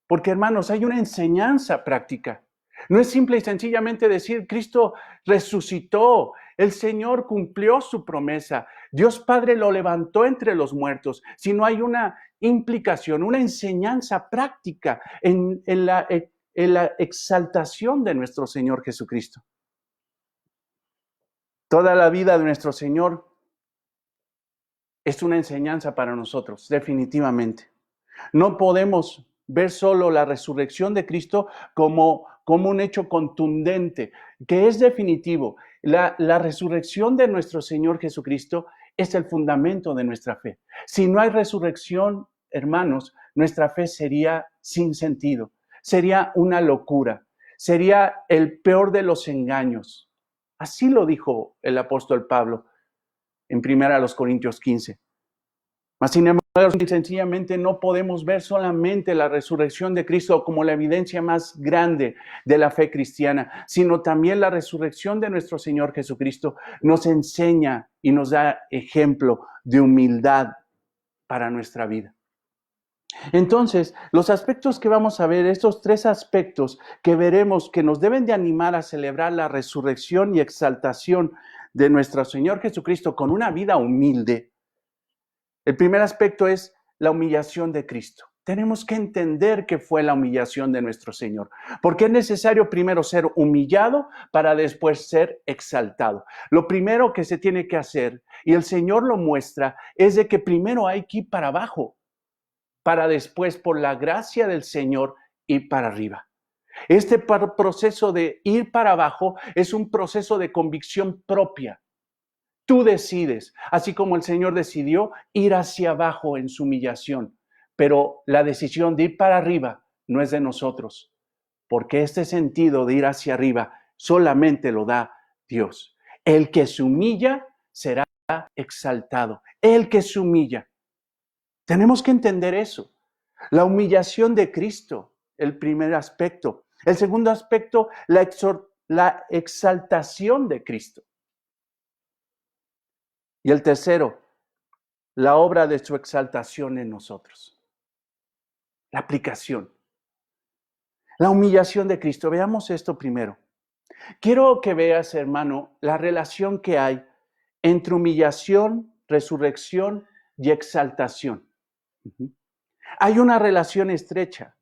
porque hermanos, hay una enseñanza práctica. No es simple y sencillamente decir, Cristo resucitó, el Señor cumplió su promesa, Dios Padre lo levantó entre los muertos, sino hay una implicación, una enseñanza práctica en la exaltación de nuestro Señor Jesucristo. Toda la vida de nuestro Señor es una enseñanza para nosotros, definitivamente. No podemos ver solo la resurrección de Cristo como un hecho contundente, que es definitivo. La resurrección de nuestro Señor Jesucristo es el fundamento de nuestra fe. Si no hay resurrección, hermanos, nuestra fe sería sin sentido, sería una locura, sería el peor de los engaños. Así lo dijo el apóstol Pablo en 1 Corintios 15. Mas, sin embargo, sencillamente no podemos ver solamente la resurrección de Cristo como la evidencia más grande de la fe cristiana, sino también la resurrección de nuestro Señor Jesucristo nos enseña y nos da ejemplo de humildad para nuestra vida. Entonces, los aspectos que vamos a ver, estos tres aspectos que veremos que nos deben de animar a celebrar la resurrección y exaltación de nuestro Señor Jesucristo con una vida humilde. El primer aspecto es la humillación de Cristo. Tenemos que entender qué fue la humillación de nuestro Señor, porque es necesario primero ser humillado para después ser exaltado. Lo primero que se tiene que hacer, y el Señor lo muestra, es de que primero hay que ir para abajo, para después, por la gracia del Señor, ir para arriba. Este proceso de ir para abajo es un proceso de convicción propia. Tú decides, así como el Señor decidió ir hacia abajo en su humillación, pero la decisión de ir para arriba no es de nosotros, porque este sentido de ir hacia arriba solamente lo da Dios. El que se humilla será exaltado. El que se humilla. Tenemos que entender eso. La humillación de Cristo, el primer aspecto. El segundo aspecto, la exaltación de Cristo. Y el tercero, la obra de su exaltación en nosotros. La aplicación. La humillación de Cristo. Veamos esto primero. Quiero que veas, hermano, la relación que hay entre humillación, resurrección y exaltación. Hay una relación estrecha.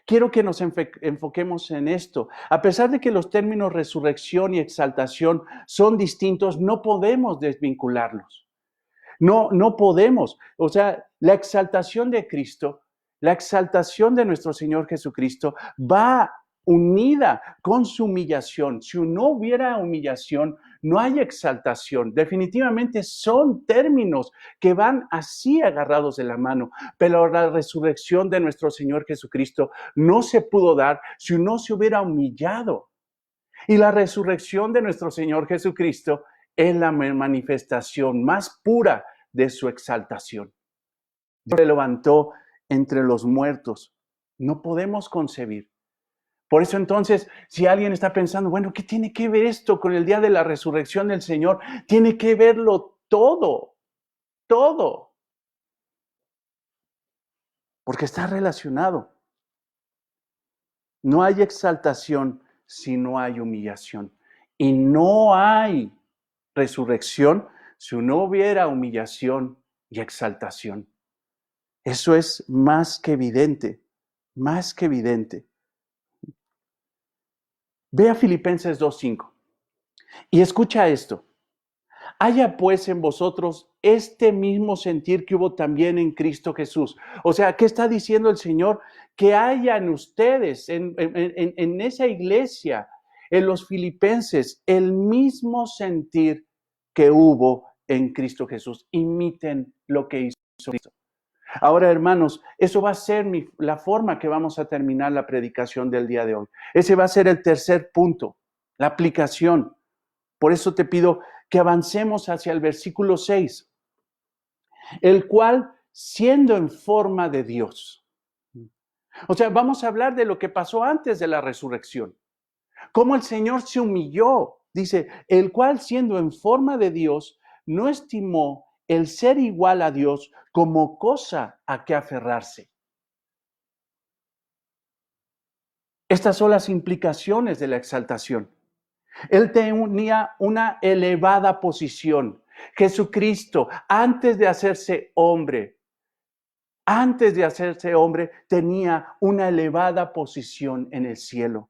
Quiero que nos enfoquemos en esto. A pesar de que los términos resurrección y exaltación son distintos, no podemos desvincularlos. No podemos. O sea, la exaltación de Cristo, la exaltación de nuestro Señor Jesucristo va unida con su humillación. Si no hubiera humillación, no hay exaltación. Definitivamente son términos que van así agarrados de la mano. Pero la resurrección de nuestro Señor Jesucristo no se pudo dar si no se hubiera humillado. Y la resurrección de nuestro Señor Jesucristo es la manifestación más pura de su exaltación. Dios se levantó entre los muertos. No podemos concebir. Por eso entonces, si alguien está pensando, bueno, ¿qué tiene que ver esto con el día de la resurrección del Señor? Tiene que verlo todo, todo. Porque está relacionado. No hay exaltación si no hay humillación. Y no hay resurrección si no hubiera humillación y exaltación. Eso es más que evidente, más que evidente. Ve a Filipenses 2:5 y escucha esto. Haya pues en vosotros este mismo sentir que hubo también en Cristo Jesús. O sea, ¿qué está diciendo el Señor? Que haya en ustedes, en esa iglesia, en los filipenses, el mismo sentir que hubo en Cristo Jesús. Imiten lo que hizo Cristo. Ahora, hermanos, eso va a ser la forma que vamos a terminar la predicación del día de hoy. Ese va a ser el tercer punto, la aplicación. Por eso te pido que avancemos hacia el versículo 6, el cual siendo en forma de Dios. O sea, vamos a hablar de lo que pasó antes de la resurrección. Cómo el Señor se humilló. Dice, el cual siendo en forma de Dios, no estimó el ser igual a Dios como cosa a que aferrarse. Estas son las implicaciones de la exaltación. Él tenía una elevada posición. Jesucristo, antes de hacerse hombre, tenía una elevada posición en el cielo.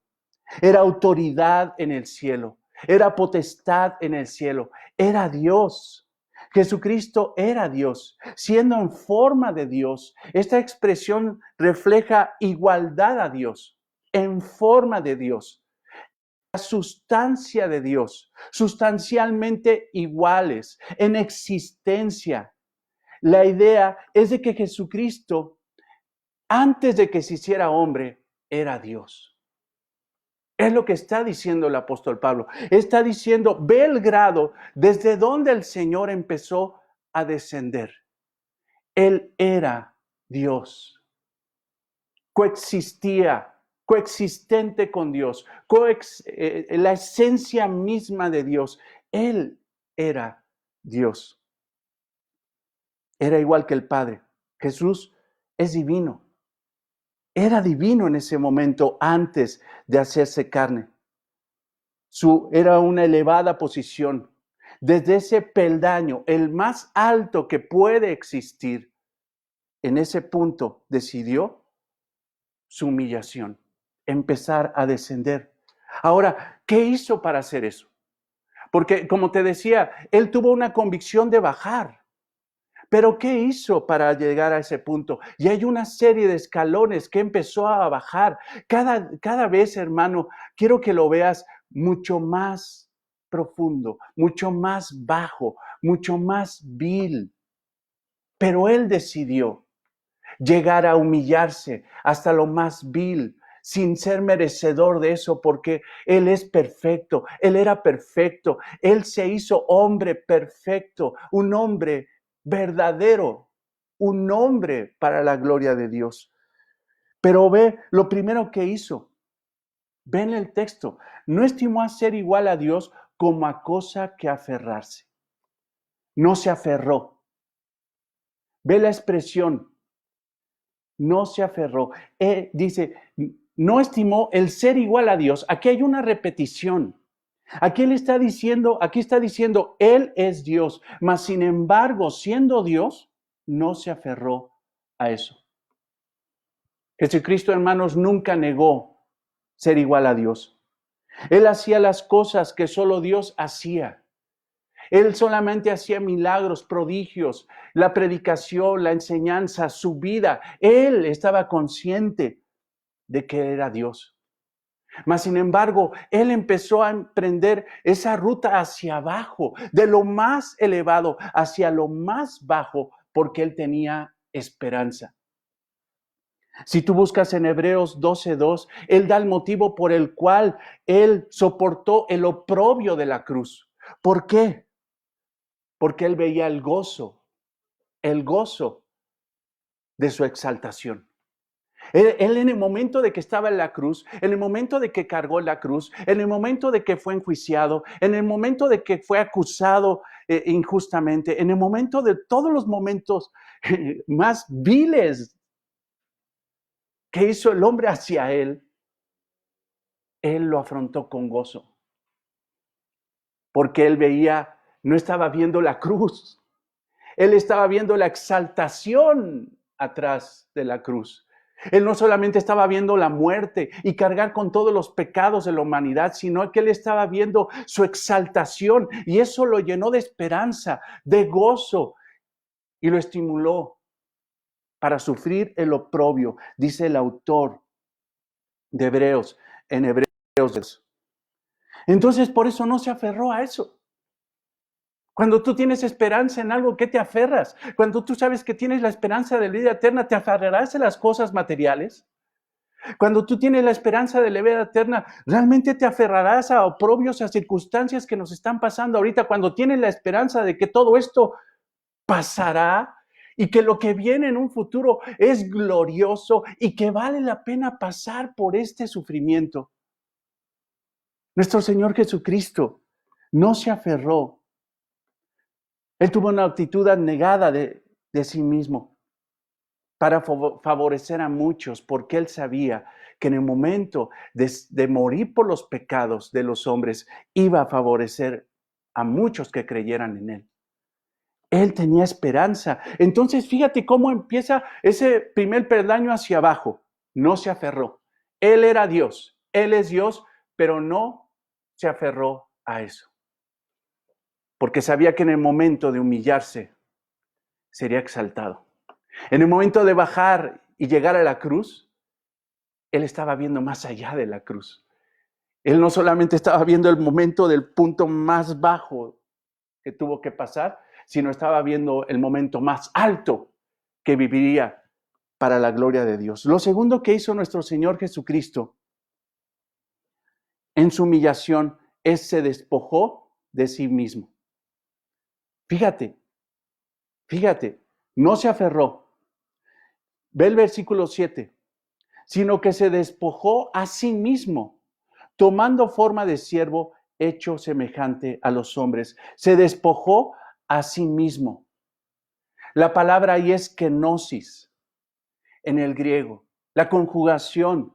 Era autoridad en el cielo. Era potestad en el cielo. Era Dios. Jesucristo era Dios. Siendo en forma de Dios, esta expresión refleja igualdad a Dios, en forma de Dios. La sustancia de Dios, sustancialmente iguales, en existencia. La idea es de que Jesucristo, antes de que se hiciera hombre, era Dios. Es lo que está diciendo el apóstol Pablo. Está diciendo, ve el grado desde donde el Señor empezó a descender. Él era Dios. Coexistente con Dios, la esencia misma de Dios. Él era Dios. Era igual que el Padre. Jesús es divino. Era divino en ese momento antes de hacerse carne. Era una elevada posición. Desde ese peldaño, el más alto que puede existir, en ese punto decidió su humillación, empezar a descender. Ahora, ¿qué hizo para hacer eso? Porque, como te decía, él tuvo una convicción de bajar. Pero ¿qué hizo para llegar a ese punto? Y hay una serie de escalones que empezó a bajar. Cada vez, hermano, quiero que lo veas mucho más profundo, mucho más bajo, mucho más vil. Pero él decidió llegar a humillarse hasta lo más vil, sin ser merecedor de eso, porque Él es perfecto, Él era perfecto, Él se hizo hombre perfecto, un hombre verdadero, un hombre para la gloria de Dios. Pero ve lo primero que hizo, ve en el texto, no estimó a ser igual a Dios como a cosa que aferrarse. No se aferró. Ve la expresión, no se aferró. Dice, no estimó el ser igual a Dios. Aquí hay una repetición. Aquí está diciendo, Él es Dios, mas sin embargo, siendo Dios, no se aferró a eso. Jesucristo, hermanos, nunca negó ser igual a Dios. Él hacía las cosas que solo Dios hacía. Él solamente hacía milagros, prodigios, la predicación, la enseñanza, su vida. Él estaba consciente de que era Dios. Mas, sin embargo, él empezó a emprender esa ruta hacia abajo, de lo más elevado hacia lo más bajo, porque él tenía esperanza. Si tú buscas en Hebreos 12:2, él da el motivo por el cual él soportó el oprobio de la cruz. ¿Por qué? Porque él veía el gozo de su exaltación. Él en el momento de que estaba en la cruz, en el momento de que cargó la cruz, en el momento de que fue enjuiciado, en el momento de que fue acusado injustamente, en el momento de todos los momentos más viles que hizo el hombre hacia él lo afrontó con gozo. Porque él veía, no estaba viendo la cruz, él estaba viendo la exaltación atrás de la cruz. Él no solamente estaba viendo la muerte y cargar con todos los pecados de la humanidad, sino que él estaba viendo su exaltación y eso lo llenó de esperanza, de gozo y lo estimuló para sufrir el oprobio, dice el autor de Hebreos, en Hebreos. Entonces, por eso no se aferró a eso. Cuando tú tienes esperanza en algo, ¿qué te aferras? Cuando tú sabes que tienes la esperanza de la vida eterna, ¿te aferrarás a las cosas materiales? Cuando tú tienes la esperanza de la vida eterna, ¿realmente te aferrarás a oprobios, a circunstancias que nos están pasando ahorita? Cuando tienes la esperanza de que todo esto pasará y que lo que viene en un futuro es glorioso y que vale la pena pasar por este sufrimiento. Nuestro Señor Jesucristo no se aferró. Él tuvo una actitud abnegada de sí mismo para favorecer a muchos, porque Él sabía que en el momento de morir por los pecados de los hombres, iba a favorecer a muchos que creyeran en Él. Él tenía esperanza. Entonces, fíjate cómo empieza ese primer peldaño hacia abajo. No se aferró. Él era Dios. Él es Dios, pero no se aferró a eso. Porque sabía que en el momento de humillarse, sería exaltado. En el momento de bajar y llegar a la cruz, él estaba viendo más allá de la cruz. Él no solamente estaba viendo el momento del punto más bajo que tuvo que pasar, sino estaba viendo el momento más alto que viviría para la gloria de Dios. Lo segundo que hizo nuestro Señor Jesucristo en su humillación es se despojó de sí mismo. Fíjate, no se aferró. Ve el versículo 7, sino que se despojó a sí mismo, tomando forma de siervo, hecho semejante a los hombres. Se despojó a sí mismo. La palabra ahí es kenosis en el griego, la conjugación,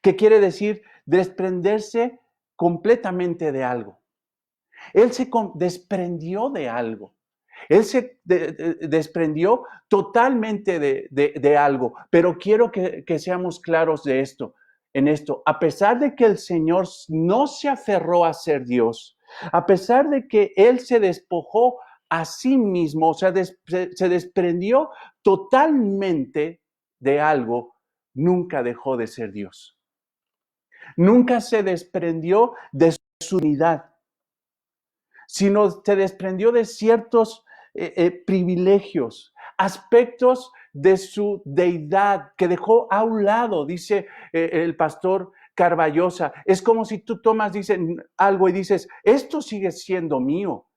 que quiere decir desprenderse completamente de algo. Él se desprendió de algo. Él se desprendió totalmente de algo, pero quiero que seamos claros de esto, en esto. A pesar de que el Señor no se aferró a ser Dios, a pesar de que Él se despojó a sí mismo, o sea, se desprendió totalmente de algo, nunca dejó de ser Dios. Nunca se desprendió de su unidad, sino se desprendió de ciertos privilegios, aspectos de su deidad que dejó a un lado, dice el pastor Carballosa. Es como si tú tomas, dicen algo y dices, esto sigue siendo mío,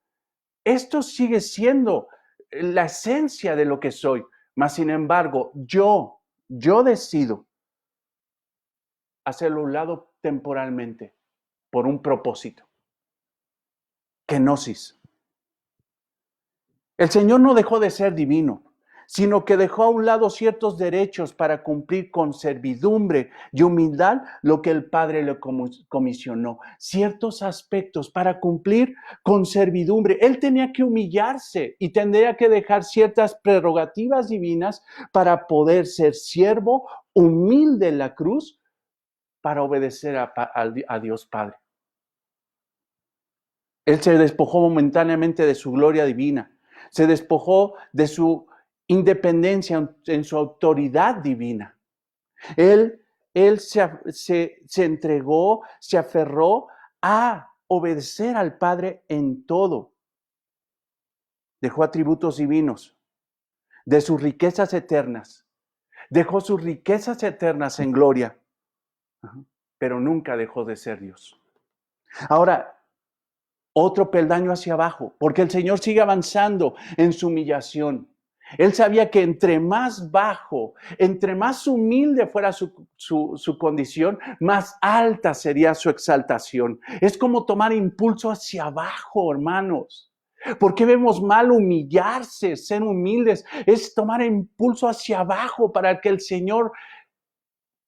esto sigue siendo la esencia de lo que soy, mas sin embargo, yo decido hacerlo a un lado temporalmente por un propósito. Kenosis. El Señor no dejó de ser divino, sino que dejó a un lado ciertos derechos para cumplir con servidumbre y humildad lo que el Padre le comisionó. Ciertos aspectos para cumplir con servidumbre. Él tenía que humillarse y tendría que dejar ciertas prerrogativas divinas para poder ser siervo humilde en la cruz para obedecer a Dios Padre. Él se despojó momentáneamente de su gloria divina. Se despojó de su independencia en su autoridad divina. Él se entregó, se aferró a obedecer al Padre en todo. Dejó atributos divinos de sus riquezas eternas. Dejó sus riquezas eternas en gloria, pero nunca dejó de ser Dios. Ahora, otro peldaño hacia abajo, porque el Señor sigue avanzando en su humillación. Él sabía que entre más bajo, entre más humilde fuera su condición, más alta sería su exaltación. Es como tomar impulso hacia abajo, hermanos. ¿Por qué vemos mal humillarse, ser humildes? Es tomar impulso hacia abajo para que el Señor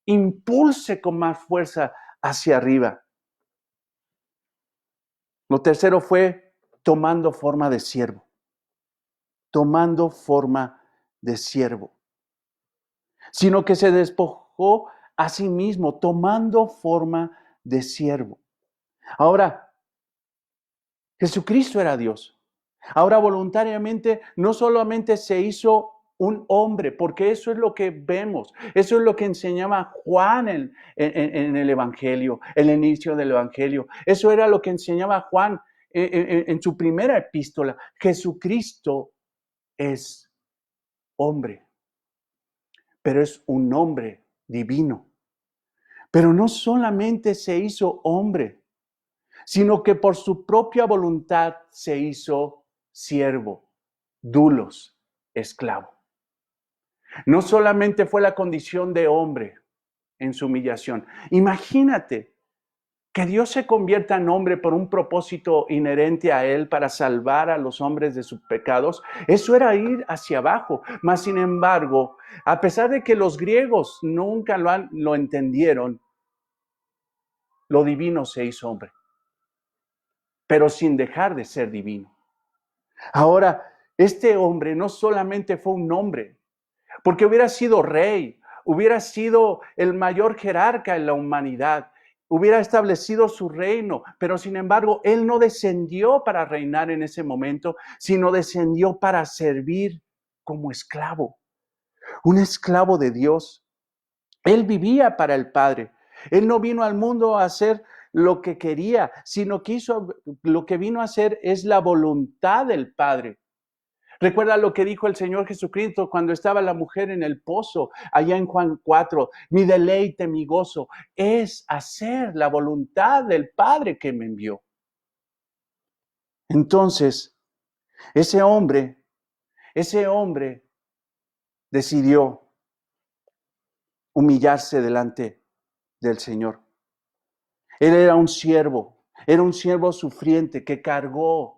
impulse con más fuerza hacia arriba. Lo tercero fue tomando forma de siervo. Tomando forma de siervo. sino que se despojó a sí mismo, tomando forma de siervo. Ahora, Jesucristo era Dios. Ahora voluntariamente no solamente se hizo un hombre, porque eso es lo que vemos, eso es lo que enseñaba Juan en el Evangelio, el inicio del Evangelio. Eso era lo que enseñaba Juan en su primera epístola. Jesucristo es hombre, pero es un hombre divino. Pero no solamente se hizo hombre, sino que por su propia voluntad se hizo siervo, doulos, esclavo. No solamente fue la condición de hombre en su humillación. Imagínate que Dios se convierta en hombre por un propósito inherente a Él para salvar a los hombres de sus pecados. Eso era ir hacia abajo. Mas, sin embargo, a pesar de que los griegos nunca lo entendieron, lo divino se hizo hombre, pero sin dejar de ser divino. Ahora, este hombre no solamente fue un hombre, porque hubiera sido rey, hubiera sido el mayor jerarca en la humanidad, hubiera establecido su reino, pero sin embargo, él no descendió para reinar en ese momento, sino descendió para servir como esclavo, un esclavo de Dios. Él vivía para el Padre. Él no vino al mundo a hacer lo que quería, sino que lo que vino a hacer es la voluntad del Padre. Recuerda lo que dijo el Señor Jesucristo cuando estaba la mujer en el pozo, allá en Juan 4. Mi deleite, mi gozo, es hacer la voluntad del Padre que me envió. Entonces, ese hombre decidió humillarse delante del Señor. Él era un siervo sufriente que cargó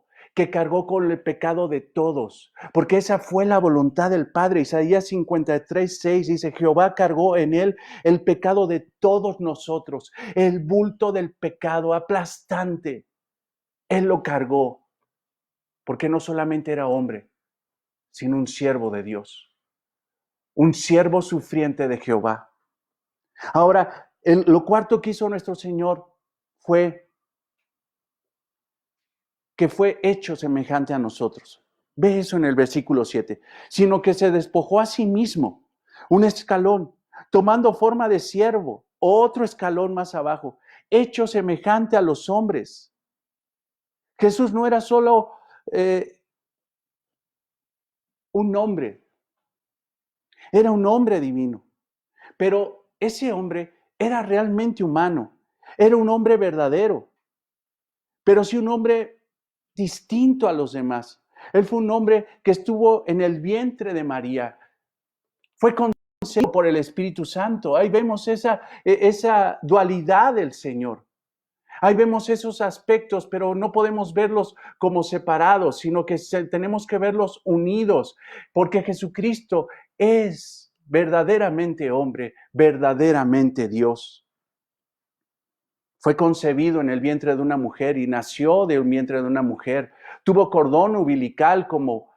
con el pecado de todos, porque esa fue la voluntad del Padre. Isaías 53:6 dice, Jehová cargó en él el pecado de todos nosotros, el bulto del pecado aplastante. Él lo cargó, porque no solamente era hombre, sino un siervo de Dios, un siervo sufriente de Jehová. Ahora, lo cuarto que hizo nuestro Señor fue que fue hecho semejante a nosotros. Ve eso en el versículo 7. Sino que se despojó a sí mismo, un escalón, tomando forma de siervo, otro escalón más abajo, hecho semejante a los hombres. Jesús no era solo un hombre, era un hombre divino, pero ese hombre era realmente humano, era un hombre verdadero, pero sí un hombre distinto a los demás. Él fue un hombre que estuvo en el vientre de María. Fue concebido por el Espíritu Santo. Ahí vemos esa dualidad del Señor. Ahí vemos esos aspectos, pero no podemos verlos como separados, sino que tenemos que verlos unidos, porque Jesucristo es verdaderamente hombre, verdaderamente Dios. Fue concebido en el vientre de una mujer y nació del vientre de una mujer. Tuvo cordón umbilical como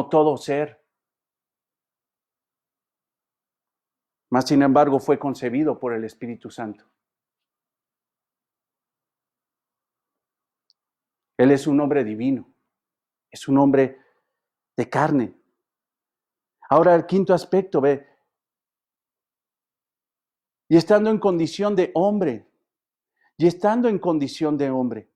todo ser. Mas, sin embargo, fue concebido por el Espíritu Santo. Él es un hombre divino. Es un hombre de carne. Ahora el quinto aspecto, ve. Y estando en condición de hombre. Y estando en condición de hombre.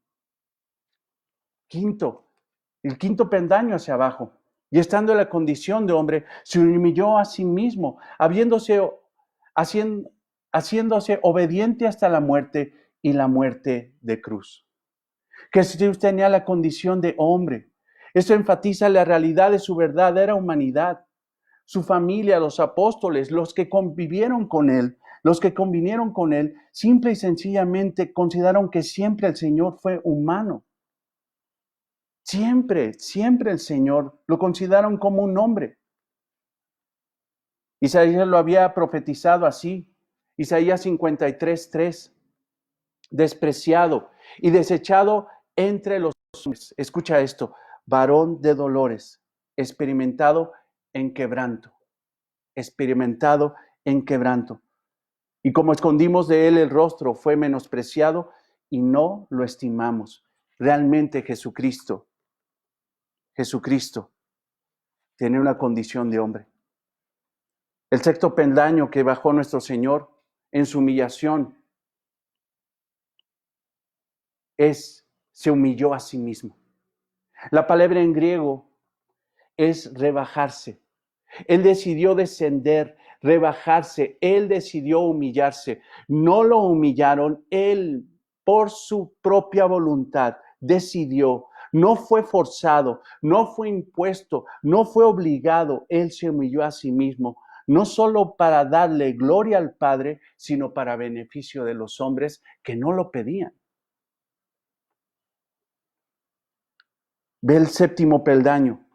El quinto peldaño hacia abajo. Y estando en la condición de hombre, se humilló a sí mismo, haciéndose obediente hasta la muerte y la muerte de cruz. Jesús tenía la condición de hombre. Eso enfatiza la realidad de su verdadera humanidad. Su familia, los apóstoles, los que convinieron con él, simple y sencillamente consideraron que siempre el Señor fue humano. Siempre el Señor lo consideraron como un hombre. Isaías lo había profetizado así. Isaías 53:3. Despreciado y desechado entre los hombres. Escucha esto, varón de dolores, experimentado en quebranto, experimentado en quebranto. Y como escondimos de él el rostro, fue menospreciado y no lo estimamos. Realmente Jesucristo tiene una condición de hombre. El sexto peldaño que bajó nuestro Señor en su humillación se humilló a sí mismo. La palabra en griego es rebajarse. Él decidió descender, rebajarse, él decidió humillarse. No lo humillaron, él por su propia voluntad decidió. No fue forzado, no fue impuesto, no fue obligado. Él se humilló a sí mismo, no solo para darle gloria al Padre, sino para beneficio de los hombres que no lo pedían. Ve el séptimo peldaño,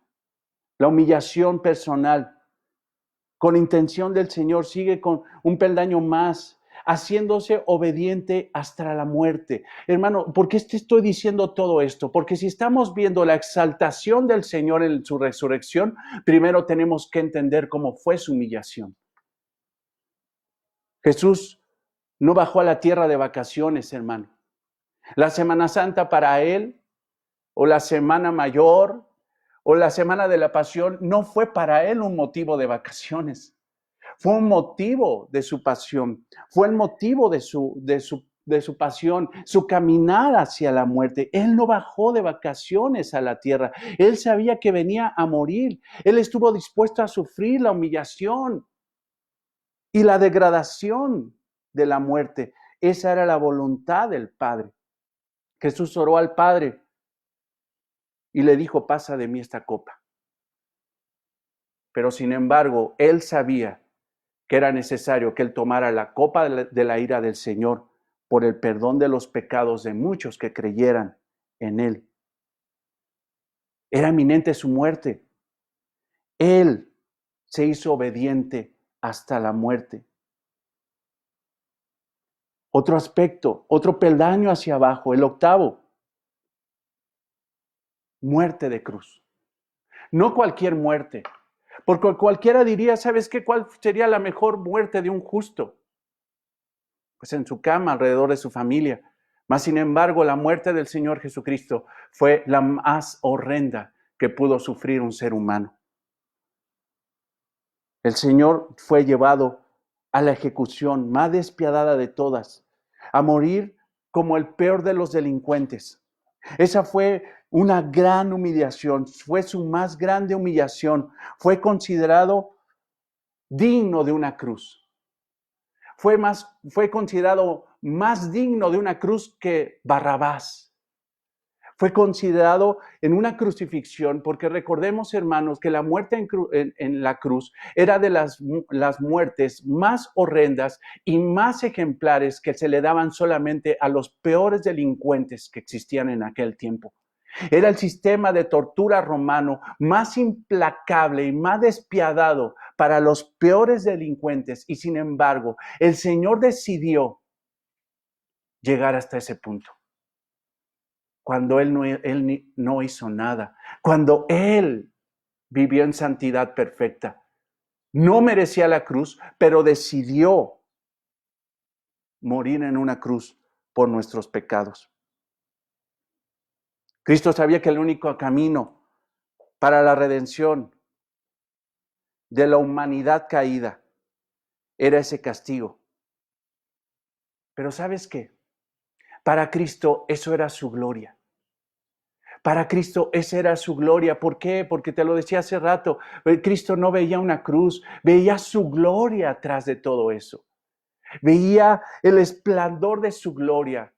la humillación personal. Con intención del Señor, sigue con un peldaño más, haciéndose obediente hasta la muerte. Hermano, ¿por qué te estoy diciendo todo esto? Porque si estamos viendo la exaltación del Señor en su resurrección, primero tenemos que entender cómo fue su humillación. Jesús no bajó a la tierra de vacaciones, hermano. La Semana Santa para él, o la Semana Mayor, o la Semana de la Pasión, no fue para él un motivo de vacaciones. Fue un motivo de su pasión, fue el motivo de su pasión, su caminar hacia la muerte. Él no bajó de vacaciones a la tierra. Él sabía que venía a morir. Él estuvo dispuesto a sufrir la humillación y la degradación de la muerte. Esa era la voluntad del Padre. Jesús oró al Padre y le dijo: pasa de mí esta copa. Pero sin embargo, él sabía que era necesario que él tomara la copa de la ira del Señor por el perdón de los pecados de muchos que creyeran en él. Era inminente su muerte. Él se hizo obediente hasta la muerte. Otro aspecto, otro peldaño hacia abajo, el octavo, muerte de cruz. No cualquier muerte, porque cualquiera diría: ¿sabes qué? ¿Cuál sería la mejor muerte de un justo? Pues en su cama, alrededor de su familia. Mas, sin embargo, la muerte del Señor Jesucristo fue la más horrenda que pudo sufrir un ser humano. El Señor fue llevado a la ejecución más despiadada de todas, a morir como el peor de los delincuentes. Esa fue una gran humillación, fue su más grande humillación. Fue considerado digno de una cruz. Fue considerado más digno de una cruz que Barrabás. Fue considerado en una crucifixión, porque recordemos, hermanos, que la muerte en la cruz era de las muertes más horrendas y más ejemplares que se le daban solamente a los peores delincuentes que existían en aquel tiempo. Era el sistema de tortura romano más implacable y más despiadado para los peores delincuentes, y sin embargo, el Señor decidió llegar hasta ese punto. Cuando Él no hizo nada, cuando Él vivió en santidad perfecta, no merecía la cruz, pero decidió morir en una cruz por nuestros pecados. Cristo sabía que el único camino para la redención de la humanidad caída era ese castigo. Pero ¿sabes qué? Para Cristo eso era su gloria. Para Cristo esa era su gloria. ¿Por qué? Porque te lo decía hace rato, Cristo no veía una cruz, veía su gloria atrás de todo eso. Veía el esplendor de su gloria,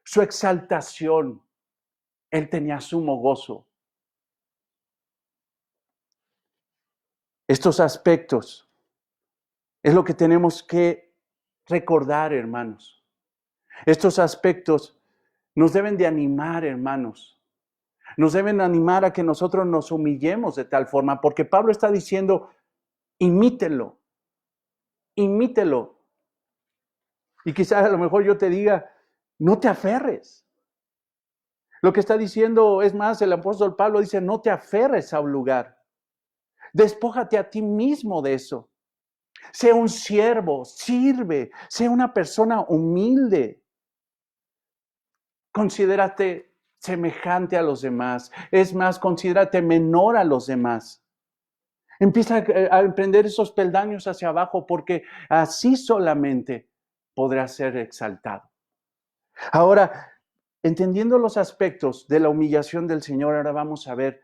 su exaltación. Él tenía sumo gozo. Estos aspectos es lo que tenemos que recordar, hermanos. Estos aspectos nos deben de animar, hermanos. Nos deben animar a que nosotros nos humillemos de tal forma, porque Pablo está diciendo: imítelo, imítelo. Y quizás a lo mejor yo te diga: no te aferres. Lo que está diciendo, es más, el apóstol Pablo dice: no te aferres a un lugar. Despójate a ti mismo de eso. Sea un siervo, sirve, sea una persona humilde. Considérate semejante a los demás. Es más, considérate menor a los demás. Empieza a emprender esos peldaños hacia abajo porque así solamente podrás ser exaltado. Ahora, entendiendo los aspectos de la humillación del Señor, ahora vamos a ver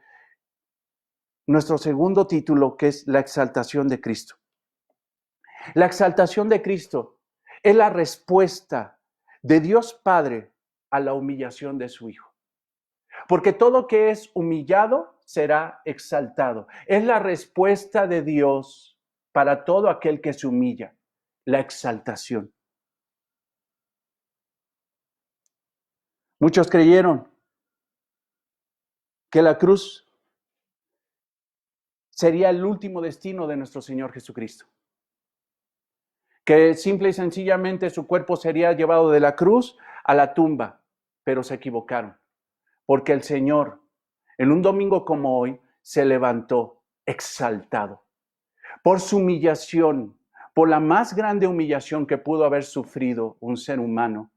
nuestro segundo título, que es la exaltación de Cristo. La exaltación de Cristo es la respuesta de Dios Padre a la humillación de su Hijo. Porque todo que es humillado será exaltado. Es la respuesta de Dios para todo aquel que se humilla, la exaltación. Muchos creyeron que la cruz sería el último destino de nuestro Señor Jesucristo. Que simple y sencillamente su cuerpo sería llevado de la cruz a la tumba, pero se equivocaron. Porque el Señor, en un domingo como hoy, se levantó exaltado por su humillación, por la más grande humillación que pudo haber sufrido un ser humano.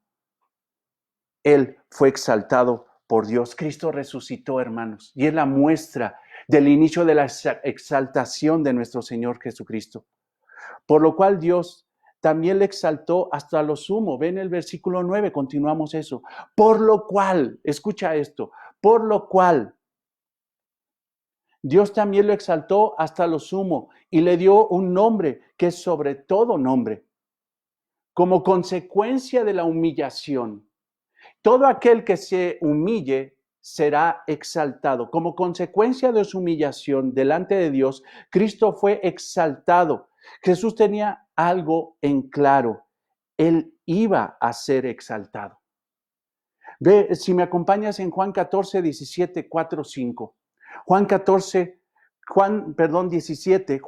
Él fue exaltado por Dios. Cristo resucitó, hermanos, y es la muestra del inicio de la exaltación de nuestro Señor Jesucristo. Por lo cual Dios también le exaltó hasta lo sumo. Ven el versículo 9, continuamos eso. Por lo cual, escucha esto, por lo cual Dios también lo exaltó hasta lo sumo y le dio un nombre que es sobre todo nombre. Como consecuencia de la humillación, todo aquel que se humille será exaltado. Como consecuencia de su humillación delante de Dios, Cristo fue exaltado. Jesús tenía algo en claro. Él iba a ser exaltado. Ve, si me acompañas en Juan 14, 17, 4, 5. Juan 17,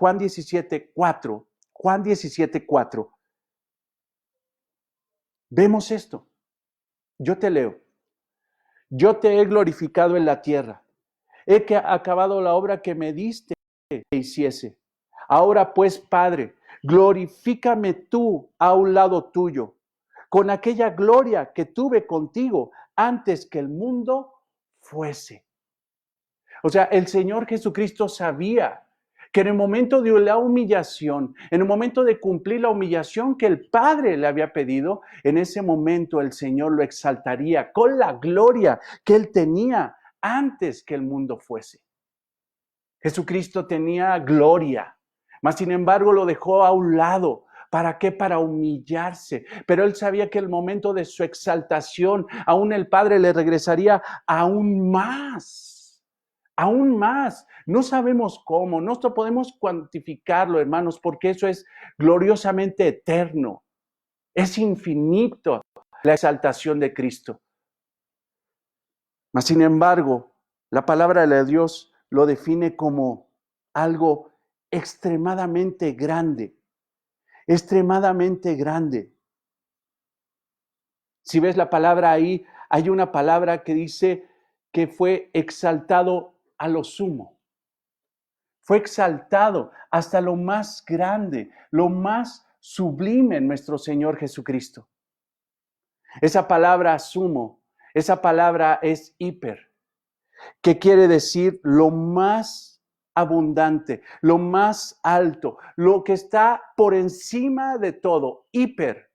4. Juan 17, 4. Vemos esto. Yo te leo. Yo te he glorificado en la tierra. He acabado la obra que me diste que hiciese. Ahora pues, Padre, glorifícame tú a un lado tuyo, con aquella gloria que tuve contigo antes que el mundo fuese. O sea, el Señor Jesucristo sabía que en el momento de la humillación, en el momento de cumplir la humillación que el Padre le había pedido, en ese momento el Señor lo exaltaría con la gloria que Él tenía antes que el mundo fuese. Jesucristo tenía gloria, mas sin embargo lo dejó a un lado. ¿Para qué? Para humillarse. Pero Él sabía que el momento de su exaltación, aún el Padre le regresaría aún más. Aún más, no sabemos cómo, no podemos cuantificarlo, hermanos, porque eso es gloriosamente eterno, es infinito la exaltación de Cristo. Mas, sin embargo, la palabra de Dios lo define como algo extremadamente grande, extremadamente grande. Si ves la palabra ahí, hay una palabra que dice que fue exaltado a lo sumo. Fue exaltado hasta lo más grande, lo más sublime en nuestro Señor Jesucristo. Esa palabra sumo, esa palabra es hiper, que quiere decir lo más abundante, lo más alto, lo que está por encima de todo, hiper.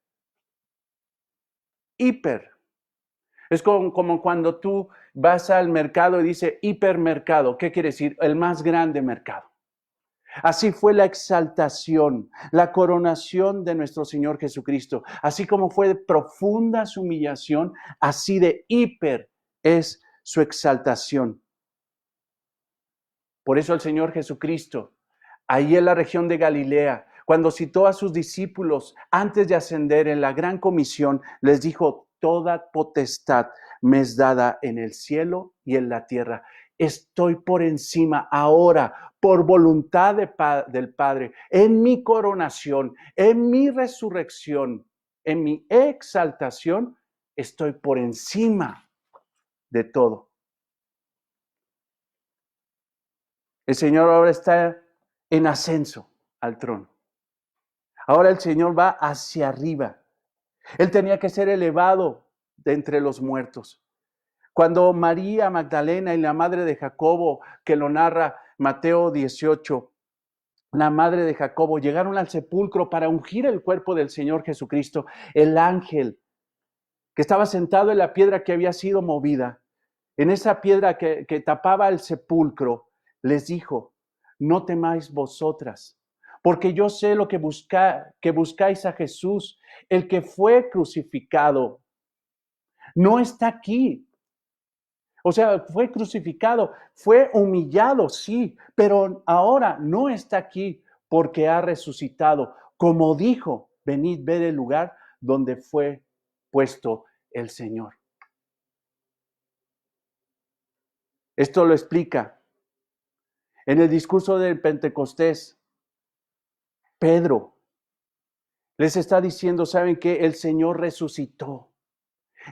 Hiper. Es como cuando tú vas al mercado y dice hipermercado. ¿Qué quiere decir? El más grande mercado. Así fue la exaltación, la coronación de nuestro Señor Jesucristo. Así como fue profunda su humillación, así de hiper es su exaltación. Por eso el Señor Jesucristo, ahí en la región de Galilea, cuando citó a sus discípulos antes de ascender en la gran comisión, les dijo: toda potestad me es dada en el cielo y en la tierra. Estoy por encima ahora, por voluntad del Padre, en mi coronación, en mi resurrección, en mi exaltación, estoy por encima de todo. El Señor ahora está en ascenso al trono. Ahora el Señor va hacia arriba. Él tenía que ser elevado de entre los muertos. Cuando María Magdalena y la madre de Jacobo, que lo narra Mateo 18, la madre de Jacobo, llegaron al sepulcro para ungir el cuerpo del Señor Jesucristo, el ángel que estaba sentado en la piedra que había sido movida, en esa piedra que tapaba el sepulcro, les dijo: no temáis vosotras, porque yo sé lo que buscáis a Jesús, el que fue crucificado. No está aquí. O sea, fue crucificado, fue humillado, sí, pero ahora no está aquí porque ha resucitado. Como dijo, venid, ver el lugar donde fue puesto el Señor. Esto lo explica en el discurso del Pentecostés. Pedro les está diciendo, ¿saben qué? El Señor resucitó.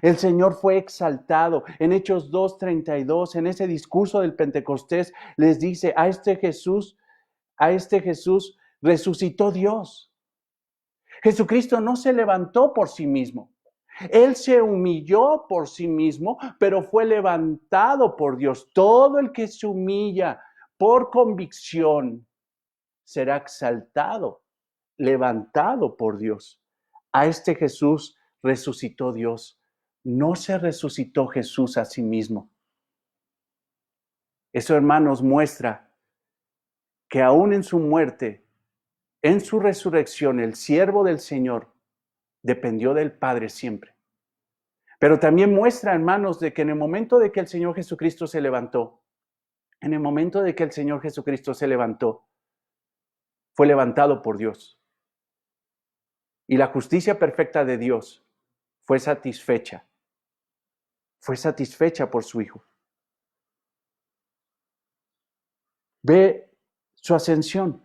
El Señor fue exaltado. En Hechos 2:32, en ese discurso del Pentecostés, les dice, a este Jesús resucitó Dios. Jesucristo no se levantó por sí mismo. Él se humilló por sí mismo, pero fue levantado por Dios. Todo el que se humilla por convicción será exaltado, levantado por Dios. A este Jesús resucitó Dios. No se resucitó Jesús a sí mismo. Eso, hermanos, muestra que aún en su muerte, en su resurrección, el siervo del Señor dependió del Padre siempre. Pero también muestra, hermanos, de que en el momento de que el Señor Jesucristo se levantó, fue levantado por Dios. Y la justicia perfecta de Dios fue satisfecha por su Hijo. Ve su ascensión.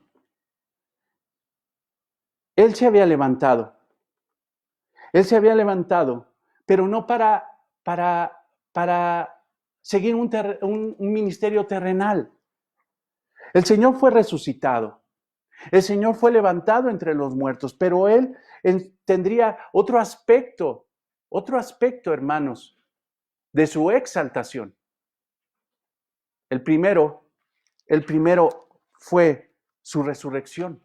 Él se había levantado, pero no para seguir un ministerio terrenal. El Señor fue resucitado. El Señor fue levantado entre los muertos, pero Él tendría otro aspecto, hermanos, de su exaltación. El primero fue su resurrección.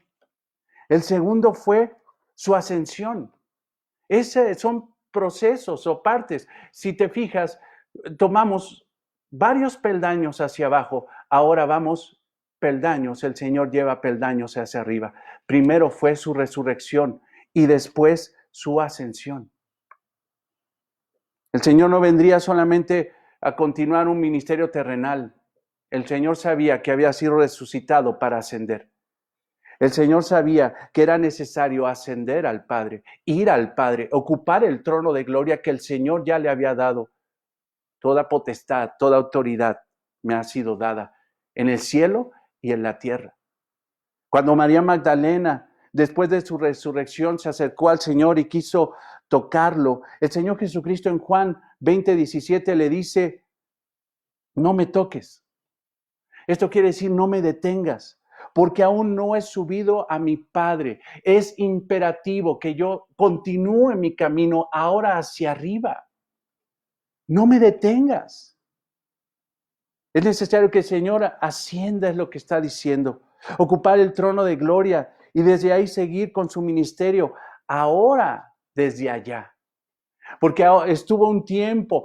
El segundo fue su ascensión. Son procesos o partes. Si te fijas, tomamos varios peldaños hacia abajo, ahora vamos peldaños, el Señor lleva peldaños hacia arriba. Primero fue su resurrección y después su ascensión. El Señor no vendría solamente a continuar un ministerio terrenal. El Señor sabía que había sido resucitado para ascender. El Señor sabía que era necesario ascender al Padre, ir al Padre, ocupar el trono de gloria que el Señor ya le había dado. Toda potestad, toda autoridad me ha sido dada en el cielo y en la tierra. Cuando María Magdalena, después de su resurrección, se acercó al Señor y quiso tocarlo, el Señor Jesucristo en Juan 20:17 le dice, no me toques. Esto quiere decir, no me detengas, porque aún no he subido a mi Padre. Es imperativo que yo continúe mi camino ahora hacia arriba. No me detengas. Es necesario que el Señor ascienda, es lo que está diciendo. Ocupar el trono de gloria y desde ahí seguir con su ministerio. Ahora, desde allá. Porque estuvo un tiempo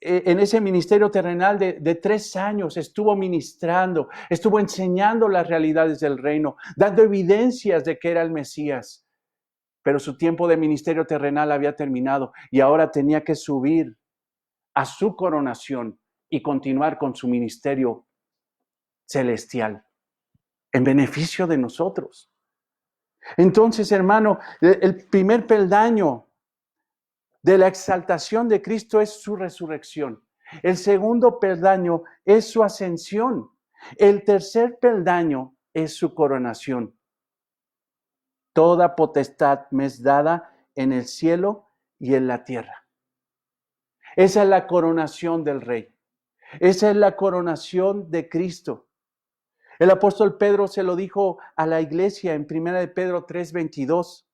en ese ministerio terrenal de 3 años, estuvo ministrando, estuvo enseñando las realidades del reino, dando evidencias de que era el Mesías. Pero su tiempo de ministerio terrenal había terminado y ahora tenía que subir a su coronación y continuar con su ministerio celestial en beneficio de nosotros. Entonces, hermano, el primer peldaño de la exaltación de Cristo es su resurrección. El segundo peldaño es su ascensión. El tercer peldaño es su coronación. Toda potestad me es dada en el cielo y en la tierra. Esa es la coronación del Rey. Esa es la coronación de Cristo. El apóstol Pedro se lo dijo a la iglesia en 1 de Pedro 3:22.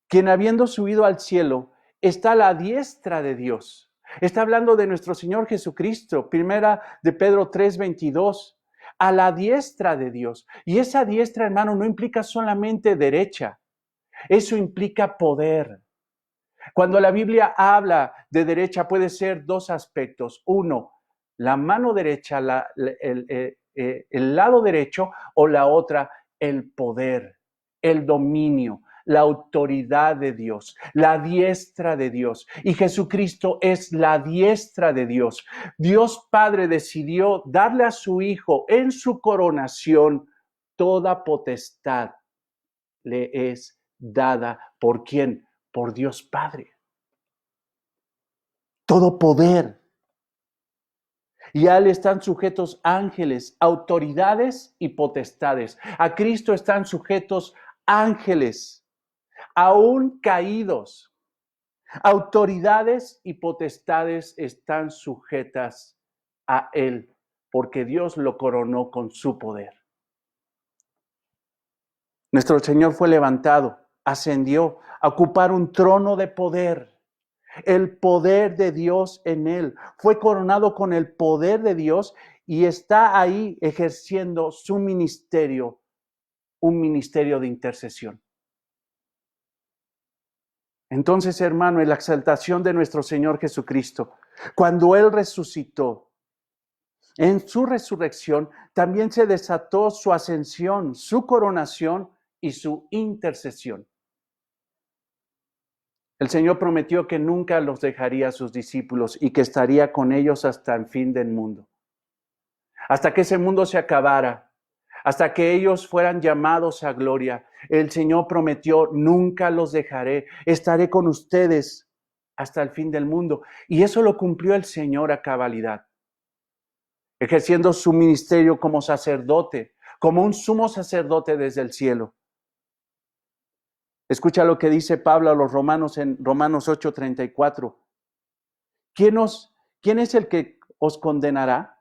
Quien habiendo subido al cielo está a la diestra de Dios. Está hablando de nuestro Señor Jesucristo. 1 de Pedro 3:22. A la diestra de Dios. Y esa diestra, hermano, no implica solamente derecha. Eso implica poder. Cuando la Biblia habla de derecha puede ser dos aspectos. Uno, la mano derecha, el lado derecho, o la otra, el poder, el dominio, la autoridad de Dios, la diestra de Dios. Y Jesucristo es la diestra de Dios. Dios Padre decidió darle a su Hijo en su coronación toda potestad. Le es dada. ¿Por quién? Por Dios Padre. Todo poder. Y a Él están sujetos ángeles, autoridades y potestades. A Cristo están sujetos ángeles, aún caídos. Autoridades y potestades están sujetas a Él, porque Dios lo coronó con su poder. Nuestro Señor fue levantado, ascendió a ocupar un trono de poder. El poder de Dios en Él. Fue coronado con el poder de Dios y está ahí ejerciendo su ministerio, un ministerio de intercesión. Entonces, hermano, en la exaltación de nuestro Señor Jesucristo, cuando Él resucitó, en su resurrección también se desató su ascensión, su coronación y su intercesión. El Señor prometió que nunca los dejaría a sus discípulos y que estaría con ellos hasta el fin del mundo. Hasta que ese mundo se acabara, hasta que ellos fueran llamados a gloria. El Señor prometió, nunca los dejaré, estaré con ustedes hasta el fin del mundo. Y eso lo cumplió el Señor a cabalidad, ejerciendo su ministerio como sacerdote, como un sumo sacerdote desde el cielo. Escucha lo que dice Pablo a los romanos en Romanos 8:34. ¿Quién es el que os condenará?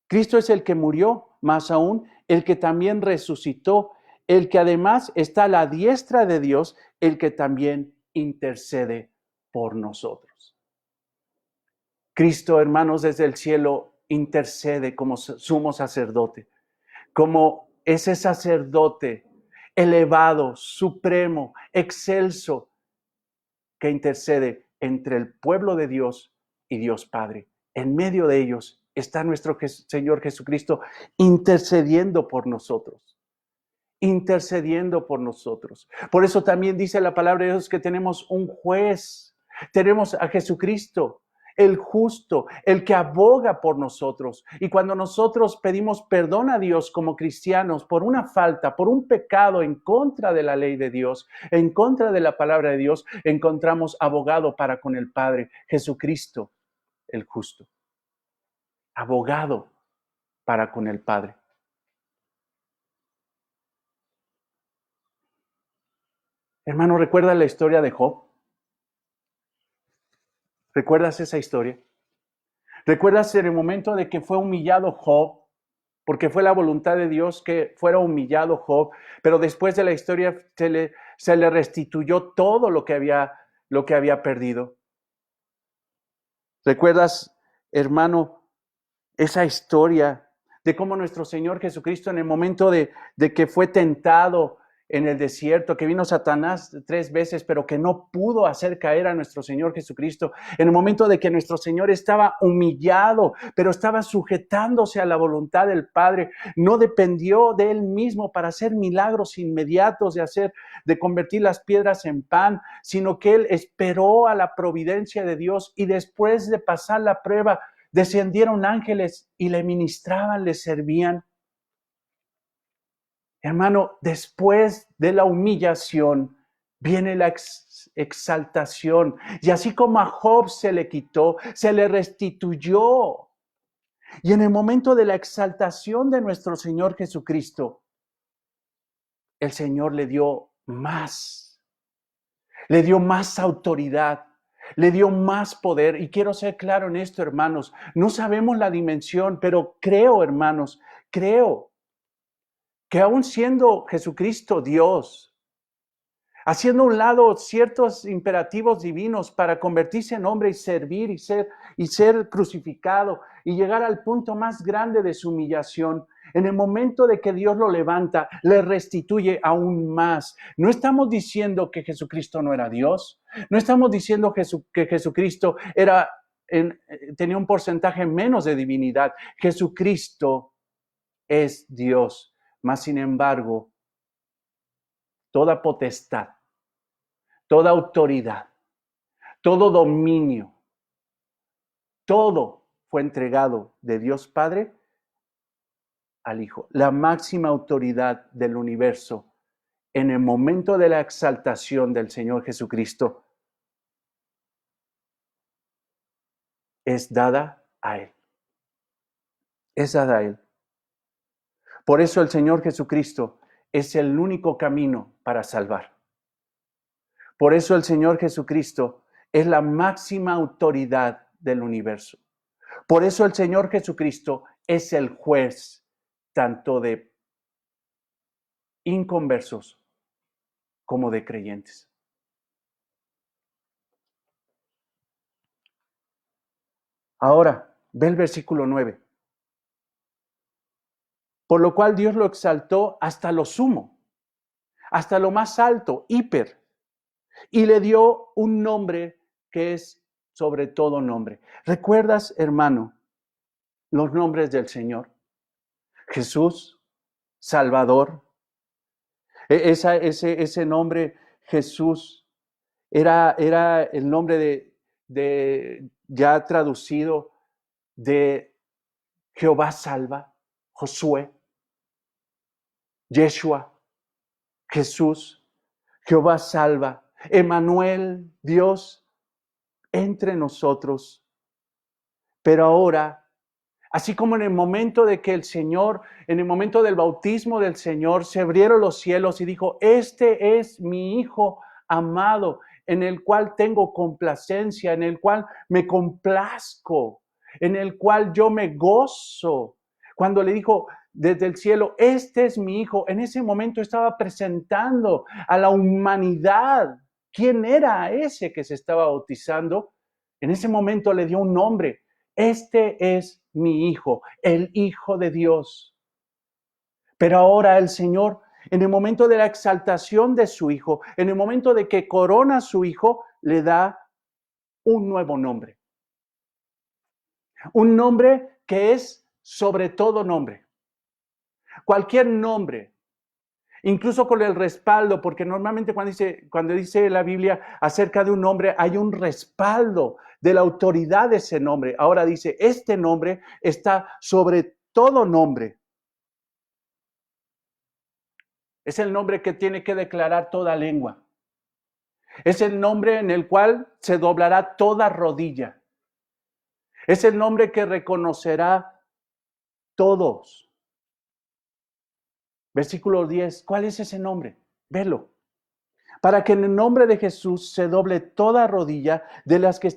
Cristo es el que murió, más aún el que también resucitó, el que además está a la diestra de Dios, el que también intercede por nosotros. Cristo, hermanos, desde el cielo intercede como sumo sacerdote, como ese sacerdote elevado, supremo, excelso, que intercede entre el pueblo de Dios y Dios Padre. En medio de ellos está nuestro Señor Jesucristo intercediendo por nosotros. Intercediendo por nosotros. Por eso también dice la palabra de Dios que tenemos un juez. Tenemos a Jesucristo, el justo, el que aboga por nosotros. Y cuando nosotros pedimos perdón a Dios como cristianos por una falta, por un pecado en contra de la ley de Dios, en contra de la palabra de Dios, encontramos abogado para con el Padre, Jesucristo, el justo. Abogado para con el Padre. Hermano, ¿recuerda la historia de Job? ¿Recuerdas esa historia? ¿Recuerdas en el momento de que fue humillado Job? Porque fue la voluntad de Dios que fuera humillado Job, pero después de la historia se le restituyó todo lo que había perdido. ¿Recuerdas, hermano, esa historia de cómo nuestro Señor Jesucristo en el momento de que fue tentado en el desierto, que vino Satanás 3 veces, pero que no pudo hacer caer a nuestro Señor Jesucristo, en el momento de que nuestro Señor estaba humillado, pero estaba sujetándose a la voluntad del Padre, no dependió de Él mismo para hacer milagros inmediatos, de convertir las piedras en pan, sino que Él esperó a la providencia de Dios y después de pasar la prueba, descendieron ángeles y le ministraban, le servían. Hermano, después de la humillación viene la exaltación. Y así como a Job se le quitó, se le restituyó. Y en el momento de la exaltación de nuestro Señor Jesucristo, el Señor le dio más autoridad, le dio más poder. Y quiero ser claro en esto, hermanos. No sabemos la dimensión, pero creo, hermanos, creo que aún siendo Jesucristo Dios, haciendo a un lado ciertos imperativos divinos para convertirse en hombre y servir y ser crucificado y llegar al punto más grande de su humillación, en el momento de que Dios lo levanta, le restituye aún más. No estamos diciendo que Jesucristo no era Dios, no estamos diciendo que Jesucristo tenía un porcentaje menos de divinidad. Jesucristo es Dios, mas sin embargo, toda potestad, toda autoridad, todo dominio, todo fue entregado de Dios Padre al Hijo. La máxima autoridad del universo en el momento de la exaltación del Señor Jesucristo es dada a Él. Es dada a Él. Por eso el Señor Jesucristo es el único camino para salvar. Por eso el Señor Jesucristo es la máxima autoridad del universo. Por eso el Señor Jesucristo es el juez tanto de inconversos como de creyentes. Ahora, ve el versículo 9. Por lo cual Dios lo exaltó hasta lo sumo, hasta lo más alto, hiper, y le dio un nombre que es sobre todo nombre. ¿Recuerdas, hermano, los nombres del Señor? Jesús, Salvador. Ese nombre, Jesús, era el nombre ya traducido de Jehová salva, Josué, Yeshua, Jesús, Jehová salva, Emmanuel, Dios entre nosotros. Pero ahora, así como en el momento de que el Señor, en el momento del bautismo del Señor, se abrieron los cielos y dijo, este es mi Hijo amado, en el cual tengo complacencia, en el cual me complazco, en el cual yo me gozo. Cuando le dijo desde el cielo, este es mi Hijo, en ese momento estaba presentando a la humanidad. ¿Quién era ese que se estaba bautizando? En ese momento le dio un nombre. Este es mi Hijo, el Hijo de Dios. Pero ahora el Señor, en el momento de la exaltación de su Hijo, en el momento de que corona a su Hijo, le da un nuevo nombre. Un nombre que es sobre todo nombre. Cualquier nombre, incluso con el respaldo, porque normalmente cuando dice la Biblia acerca de un nombre, hay un respaldo de la autoridad de ese nombre. Ahora dice, este nombre está sobre todo nombre. Es el nombre que tiene que declarar toda lengua. Es el nombre en el cual se doblará toda rodilla. Es el nombre que reconocerá todos. Versículo 10. ¿Cuál es ese nombre? Velo. Para que en el nombre de Jesús se doble toda rodilla de los que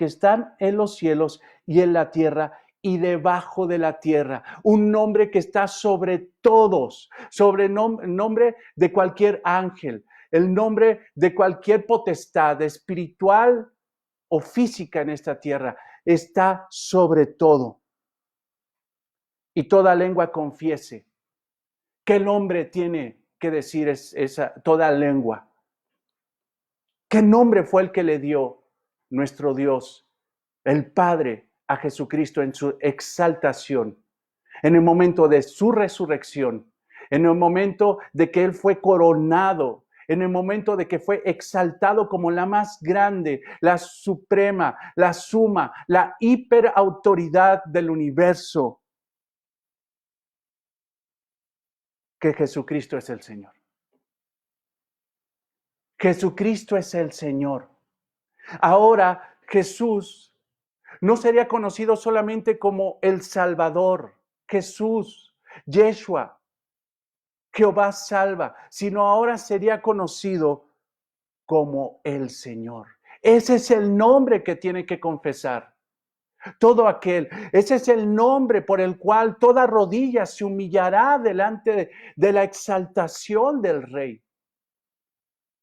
están en los cielos y en la tierra y debajo de la tierra. Un nombre que está sobre todos, sobre nombre de cualquier ángel, el nombre de cualquier potestad espiritual o física en esta tierra. Está sobre todo. Y toda lengua confiese. ¿Qué nombre tiene que decir toda lengua? ¿Qué nombre fue el que le dio nuestro Dios, el Padre, a Jesucristo en su exaltación, en el momento de su resurrección, en el momento de que Él fue coronado, en el momento de que fue exaltado como la más grande, la suprema, la suma, la hiperautoridad del universo? Que Jesucristo es el Señor. Jesucristo es el Señor. Ahora Jesús no sería conocido solamente como el Salvador, Jesús, Yeshua, Jehová salva, sino ahora sería conocido como el Señor. Ese es el nombre que tiene que confesar. Todo aquel, ese es el nombre por el cual toda rodilla se humillará delante de la exaltación del Rey,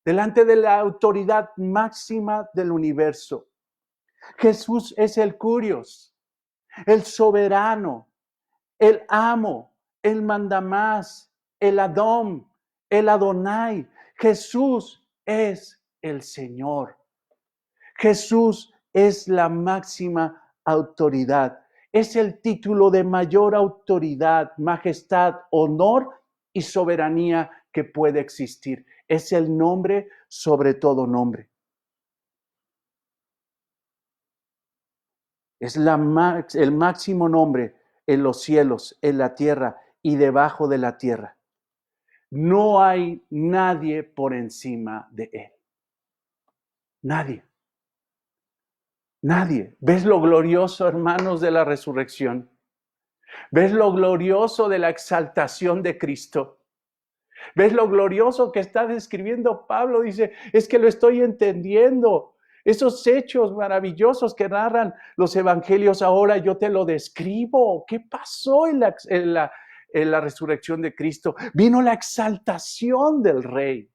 delante de la autoridad máxima del universo. Jesús es el Curios, el soberano, el amo, el mandamás, el Adón, el Adonai. Jesús es el Señor. Jesús es la máxima autoridad. Es el título de mayor autoridad, majestad, honor y soberanía que puede existir. Es el nombre sobre todo nombre. Es el máximo nombre en los cielos, en la tierra y debajo de la tierra. No hay nadie por encima de él. Nadie. Nadie. ¿Ves lo glorioso, hermanos, de la resurrección? ¿Ves lo glorioso de la exaltación de Cristo? ¿Ves lo glorioso que está describiendo Pablo? Dice, es que lo estoy entendiendo. Esos hechos maravillosos que narran los evangelios ahora yo te lo describo. ¿Qué pasó en la resurrección de Cristo? Vino la exaltación del Rey.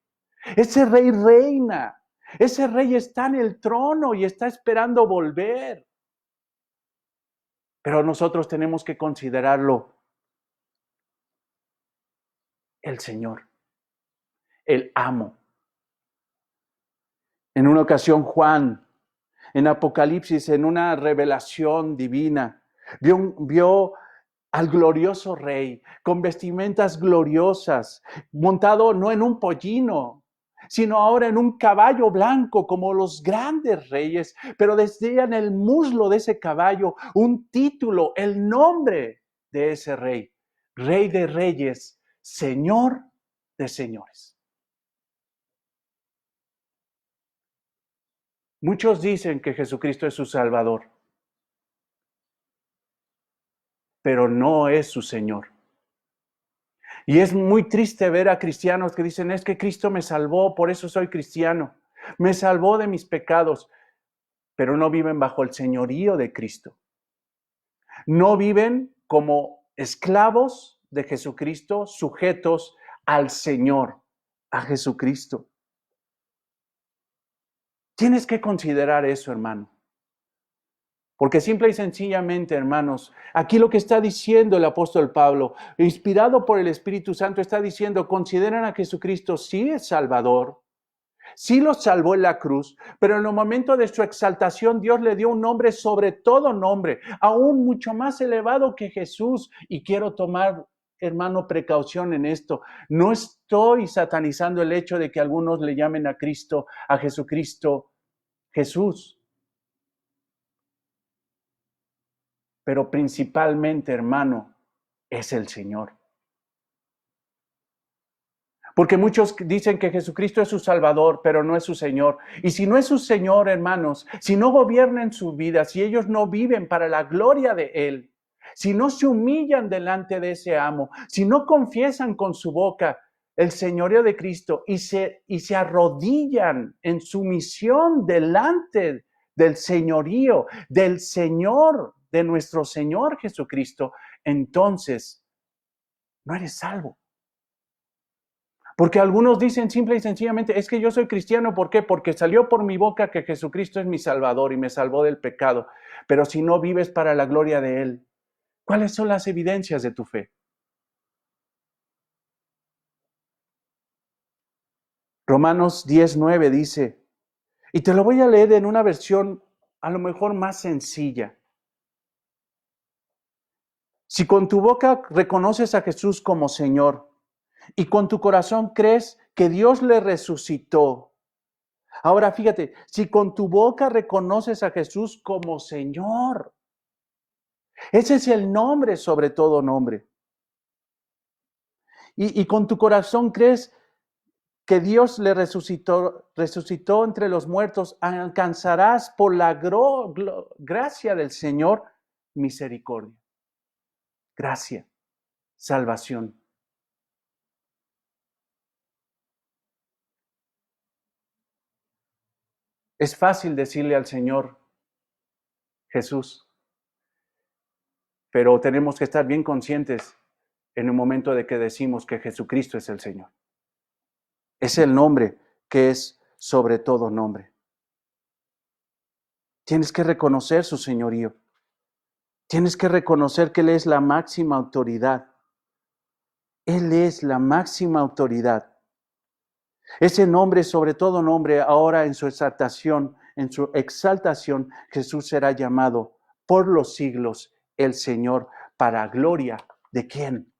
Ese Rey reina. Ese Rey está en el trono y está esperando volver. Pero nosotros tenemos que considerarlo el Señor, el amo. En una ocasión Juan, en Apocalipsis, en una revelación divina, vio al glorioso Rey con vestimentas gloriosas, montado no en un pollino, sino ahora en un caballo blanco como los grandes reyes, pero desde en el muslo de ese caballo un título, el nombre de ese Rey, Rey de Reyes, Señor de Señores. Muchos dicen que Jesucristo es su Salvador, pero no es su Señor. Y es muy triste ver a cristianos que dicen, es que Cristo me salvó, por eso soy cristiano. Me salvó de mis pecados, pero no viven bajo el señorío de Cristo. No viven como esclavos de Jesucristo, sujetos al Señor, a Jesucristo. Tienes que considerar eso, hermano. Porque simple y sencillamente, hermanos, aquí lo que está diciendo el apóstol Pablo, inspirado por el Espíritu Santo, está diciendo, consideran a Jesucristo sí es Salvador, sí lo salvó en la cruz, pero en el momento de su exaltación Dios le dio un nombre sobre todo nombre, aún mucho más elevado que Jesús. Y quiero tomar, hermano, precaución en esto. No estoy satanizando el hecho de que algunos le llamen a Cristo, a Jesucristo, Jesús. Pero principalmente, hermano, es el Señor. Porque muchos dicen que Jesucristo es su Salvador, pero no es su Señor. Y si no es su Señor, hermanos, si no gobiernan su vida, si ellos no viven para la gloria de Él, si no se humillan delante de ese amo, si no confiesan con su boca el señorío de Cristo y se arrodillan en sumisión delante del señorío, del Señor, de nuestro Señor Jesucristo, entonces no eres salvo. Porque algunos dicen simple y sencillamente, es que yo soy cristiano, ¿por qué? Porque salió por mi boca que Jesucristo es mi Salvador y me salvó del pecado. Pero si no vives para la gloria de Él, ¿cuáles son las evidencias de tu fe? Romanos 10:9 dice, y te lo voy a leer en una versión a lo mejor más sencilla. Si con tu boca reconoces a Jesús como Señor y con tu corazón crees que Dios le resucitó. Ahora fíjate, si con tu boca reconoces a Jesús como Señor, ese es el nombre sobre todo nombre. Y con tu corazón crees que Dios le resucitó entre los muertos, alcanzarás por la gracia del Señor misericordia, gracia, salvación. Es fácil decirle al Señor Jesús, pero tenemos que estar bien conscientes en el momento de que decimos que Jesucristo es el Señor. Es el nombre que es sobre todo nombre. Tienes que reconocer su señorío. Tienes que reconocer que Él es la máxima autoridad. Él es la máxima autoridad. Ese nombre, sobre todo nombre, ahora en su exaltación, Jesús será llamado por los siglos el Señor, para gloria ¿de quién?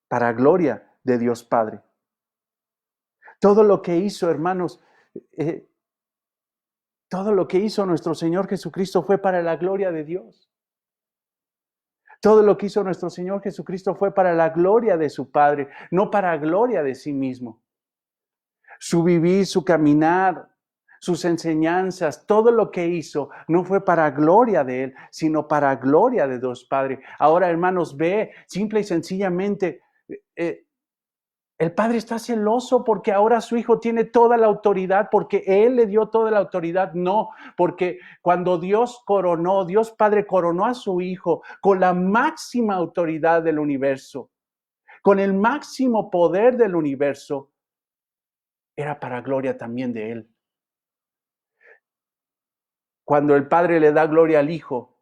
Para gloria de Dios Padre. Todo lo que hizo, hermanos, todo lo que hizo nuestro Señor Jesucristo fue para la gloria de Dios. Todo lo que hizo nuestro Señor Jesucristo fue para la gloria de su Padre, no para gloria de sí mismo. Su vivir, su caminar, sus enseñanzas, todo lo que hizo no fue para gloria de Él, sino para gloria de Dios Padre. Ahora, hermanos, ve, simple y sencillamente, el Padre está celoso porque ahora su Hijo tiene toda la autoridad, porque Él le dio toda la autoridad. No, porque cuando Dios Padre coronó a su Hijo con la máxima autoridad del universo, con el máximo poder del universo, era para gloria también de Él. Cuando el Padre le da gloria al Hijo,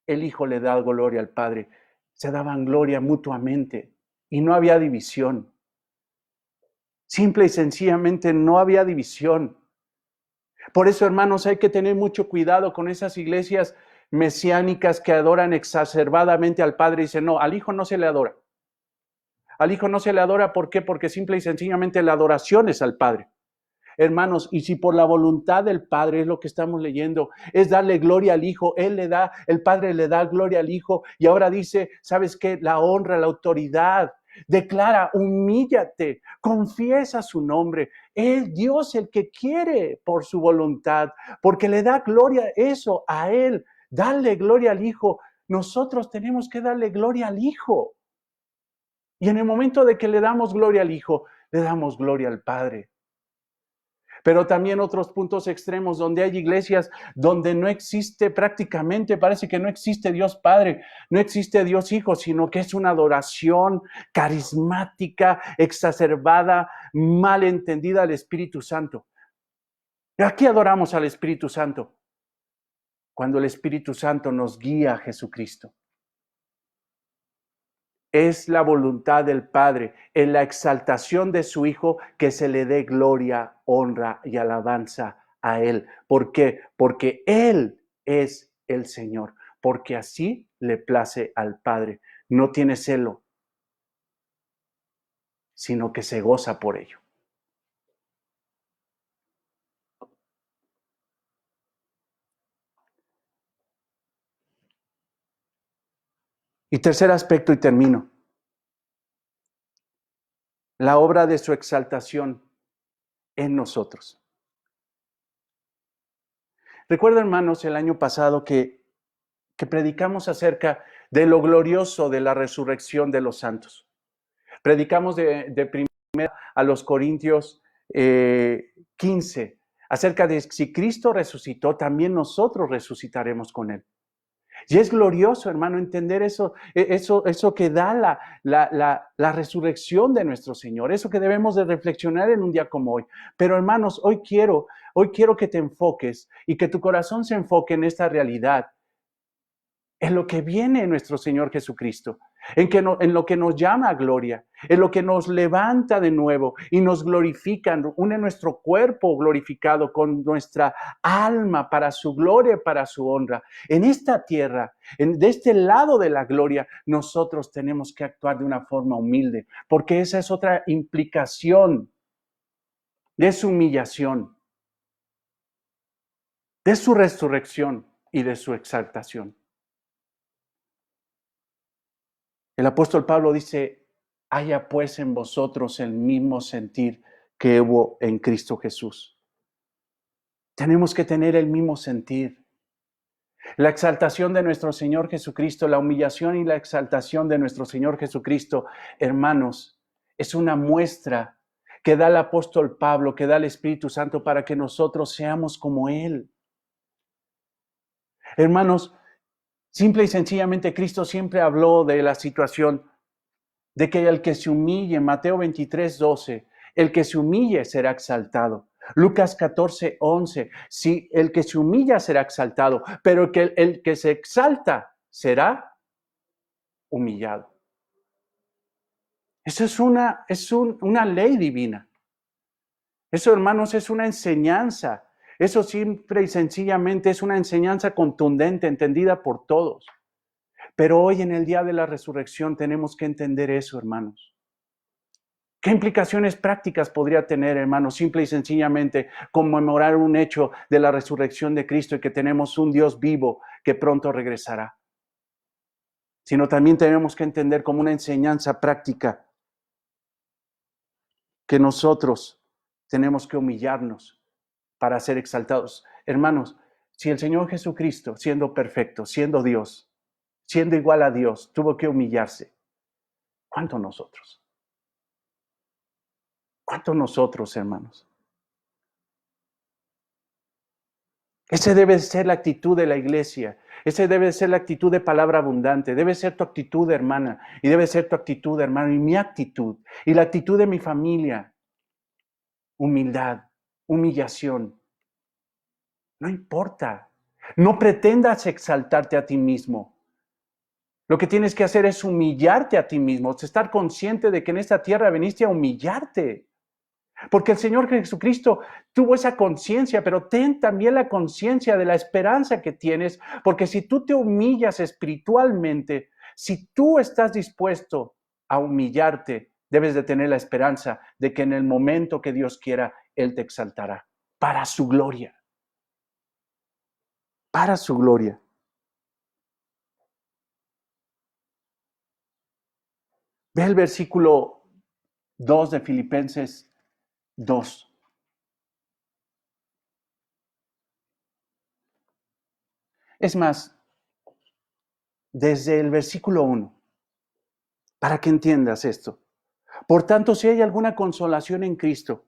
el Hijo le da gloria al Padre. Se daban gloria mutuamente y no había división. Simple y sencillamente no había división. Por eso, hermanos, hay que tener mucho cuidado con esas iglesias mesiánicas que adoran exacerbadamente al Padre y dicen, no, al Hijo no se le adora. Al Hijo no se le adora, ¿por qué? Porque simple y sencillamente la adoración es al Padre. Hermanos, y si por la voluntad del Padre, es lo que estamos leyendo, es darle gloria al Hijo, el Padre le da gloria al Hijo, y ahora dice, ¿sabes qué? La honra, la autoridad, declara, humíllate, confiesa su nombre. Es Dios el que quiere por su voluntad, porque le da gloria eso a Él, darle gloria al Hijo. Nosotros tenemos que darle gloria al Hijo. Y en el momento de que le damos gloria al Hijo, le damos gloria al Padre. Pero también otros puntos extremos donde hay iglesias donde no existe prácticamente, parece que no existe Dios Padre, no existe Dios Hijo, sino que es una adoración carismática, exacerbada, mal entendida al Espíritu Santo. ¿A qué adoramos al Espíritu Santo? Cuando el Espíritu Santo nos guía a Jesucristo. Es la voluntad del Padre, en la exaltación de su Hijo, que se le dé gloria, honra y alabanza a Él. ¿Por qué? Porque Él es el Señor, porque así le place al Padre. No tiene celo, sino que se goza por ello. Y tercer aspecto, y termino. La obra de su exaltación en nosotros. Recuerdo, hermanos, el año pasado que predicamos acerca de lo glorioso de la resurrección de los santos. Predicamos de primera a los Corintios 15 acerca de si Cristo resucitó, también nosotros resucitaremos con Él. Y es glorioso, hermano, entender eso que da la resurrección de nuestro Señor, eso que debemos de reflexionar en un día como hoy. Pero, hermanos, hoy quiero que te enfoques y que tu corazón se enfoque en esta realidad, en lo que viene en nuestro Señor Jesucristo, en lo que nos llama a gloria, en lo que nos levanta de nuevo y nos glorifica, une nuestro cuerpo glorificado con nuestra alma para su gloria y para su honra. En esta tierra, de este lado de la gloria, nosotros tenemos que actuar de una forma humilde, porque esa es otra implicación de su humillación, de su resurrección y de su exaltación. El apóstol Pablo dice, haya pues en vosotros el mismo sentir que hubo en Cristo Jesús. Tenemos que tener el mismo sentir. La exaltación de nuestro Señor Jesucristo, la humillación y la exaltación de nuestro Señor Jesucristo, hermanos, es una muestra que da el apóstol Pablo, que da el Espíritu Santo para que nosotros seamos como Él. Hermanos, simple y sencillamente Cristo siempre habló de la situación de que el que se humille, Mateo 23:12, el que se humille será exaltado. Lucas 14:11, sí, el que se humilla será exaltado, pero el que se exalta será humillado. Eso es una ley divina. Eso, hermanos, es una enseñanza. Eso simple y sencillamente es una enseñanza contundente, entendida por todos. Pero hoy en el día de la resurrección tenemos que entender eso, hermanos. ¿Qué implicaciones prácticas podría tener, hermanos? Simple y sencillamente conmemorar un hecho de la resurrección de Cristo y que tenemos un Dios vivo que pronto regresará. Sino también tenemos que entender como una enseñanza práctica que nosotros tenemos que humillarnos para ser exaltados. Hermanos, si el Señor Jesucristo, siendo perfecto, siendo Dios, siendo igual a Dios, tuvo que humillarse, ¿cuánto nosotros? ¿Cuánto nosotros, hermanos? Esa debe ser la actitud de la iglesia. Esa debe ser la actitud de palabra abundante. Debe ser tu actitud, hermana. Y debe ser tu actitud, hermano. Y mi actitud. Y la actitud de mi familia. Humildad. Humillación. No importa. No pretendas exaltarte a ti mismo. Lo que tienes que hacer es humillarte a ti mismo. Estar consciente de que en esta tierra viniste a humillarte. Porque el Señor Jesucristo tuvo esa conciencia, pero ten también la conciencia de la esperanza que tienes, porque si tú te humillas espiritualmente, si tú estás dispuesto a humillarte, debes de tener la esperanza de que en el momento que Dios quiera, Él te exaltará para su gloria. Para su gloria. Ve el versículo 2 de Filipenses 2. Es más, desde el versículo 1, para que entiendas esto. Por tanto, si hay alguna consolación en Cristo,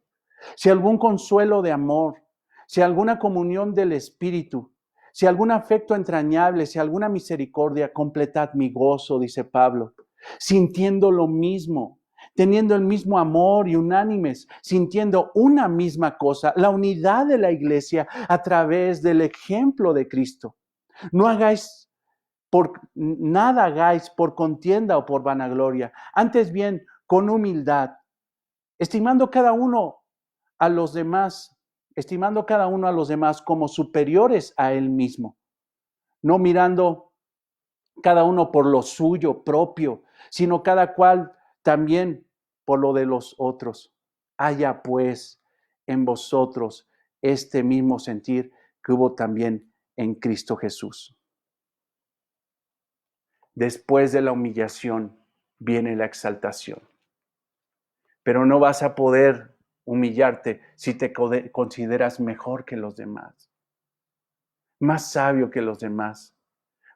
si algún consuelo de amor, si alguna comunión del Espíritu, si algún afecto entrañable, si alguna misericordia, completad mi gozo, dice Pablo, sintiendo lo mismo, teniendo el mismo amor y unánimes, sintiendo una misma cosa, la unidad de la iglesia a través del ejemplo de Cristo. No hagáis nada hagáis por contienda o por vanagloria, antes bien con humildad, estimando cada uno a los demás, estimando cada uno a los demás como superiores a él mismo, no mirando cada uno por lo suyo propio, sino cada cual también por lo de los otros. Haya pues en vosotros este mismo sentir que hubo también en Cristo Jesús. Después de la humillación viene la exaltación. Pero no vas a poder humillarte si te consideras mejor que los demás, más sabio que los demás,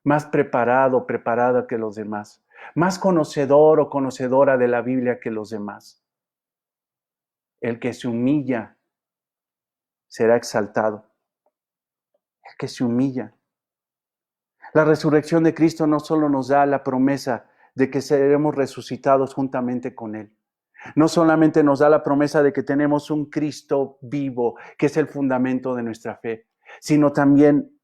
más preparado, preparada que los demás, más conocedor o conocedora de la Biblia que los demás. El que se humilla será exaltado. El que se humilla. La resurrección de Cristo no solo nos da la promesa de que seremos resucitados juntamente con Él. No solamente nos da la promesa de que tenemos un Cristo vivo, que es el fundamento de nuestra fe, sino también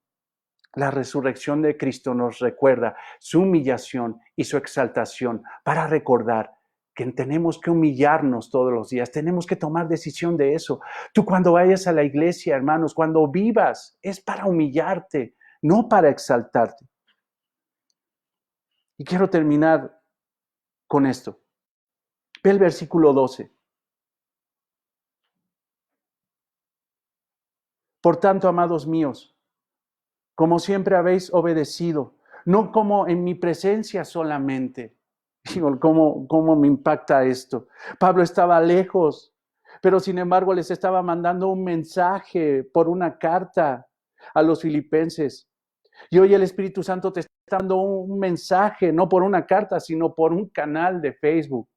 la resurrección de Cristo nos recuerda su humillación y su exaltación para recordar que tenemos que humillarnos todos los días, tenemos que tomar decisión de eso. Tú cuando vayas a la iglesia, hermanos, cuando vivas, es para humillarte, no para exaltarte. Y quiero terminar con esto. Ve el versículo 12. Por tanto, amados míos, como siempre habéis obedecido, no como en mi presencia solamente. Digo, ¿cómo me impacta esto? Pablo estaba lejos, pero sin embargo les estaba mandando un mensaje por una carta a los filipenses. Y hoy el Espíritu Santo te está dando un mensaje, no por una carta, sino por un canal de Facebook,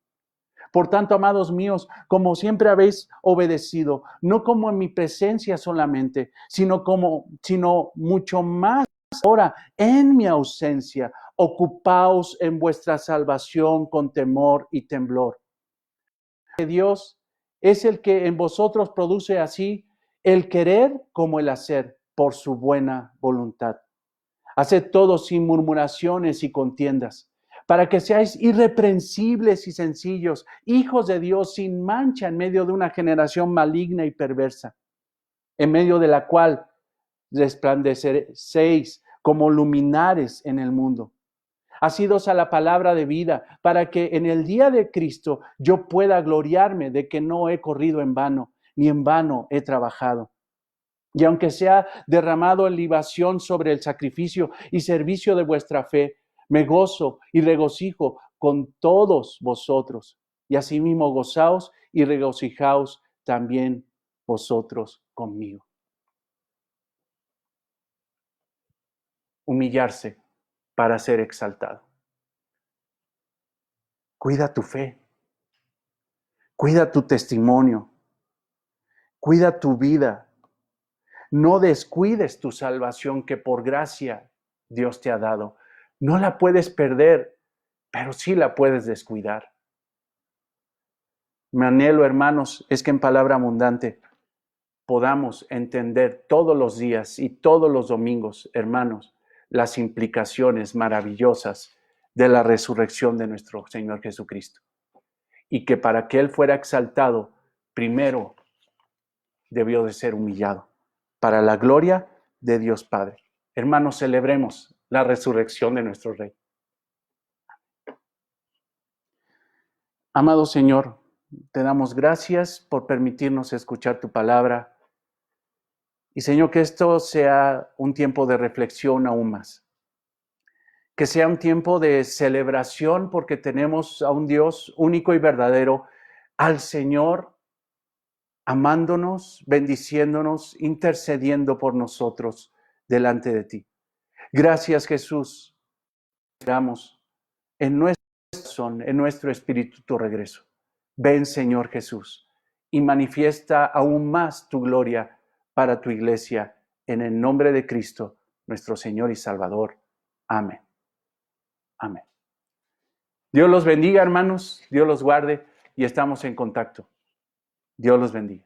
Por tanto, amados míos, como siempre habéis obedecido, no como en mi presencia solamente, sino mucho más ahora en mi ausencia, ocupaos en vuestra salvación con temor y temblor. Que Dios es el que en vosotros produce así el querer como el hacer por su buena voluntad. Haced todo sin murmuraciones y contiendas, para que seáis irreprensibles y sencillos, hijos de Dios sin mancha en medio de una generación maligna y perversa, en medio de la cual resplandeceréis como luminares en el mundo. Asidos a la palabra de vida, para que en el día de Cristo yo pueda gloriarme de que no he corrido en vano, ni en vano he trabajado. Y aunque sea derramado en libación sobre el sacrificio y servicio de vuestra fe, me gozo y regocijo con todos vosotros. Y asimismo gozaos y regocijaos también vosotros conmigo. Humillarse para ser exaltado. Cuida tu fe. Cuida tu testimonio. Cuida tu vida. No descuides tu salvación que por gracia Dios te ha dado. No la puedes perder, pero sí la puedes descuidar. Mi anhelo, hermanos, es que en palabra abundante podamos entender todos los días y todos los domingos, hermanos, las implicaciones maravillosas de la resurrección de nuestro Señor Jesucristo. Y que para que Él fuera exaltado, primero debió de ser humillado, para la gloria de Dios Padre. Hermanos, celebremos la resurrección de nuestro Rey. Amado Señor, te damos gracias por permitirnos escuchar tu palabra. Y Señor, que esto sea un tiempo de reflexión aún más. Que sea un tiempo de celebración porque tenemos a un Dios único y verdadero, al Señor amándonos, bendiciéndonos, intercediendo por nosotros delante de ti. Gracias, Jesús. Esperamos en nuestro corazón, en nuestro espíritu tu regreso. Ven, Señor Jesús, y manifiesta aún más tu gloria para tu iglesia, en el nombre de Cristo, nuestro Señor y Salvador. Amén. Amén. Dios los bendiga, hermanos. Dios los guarde y estamos en contacto. Dios los bendiga.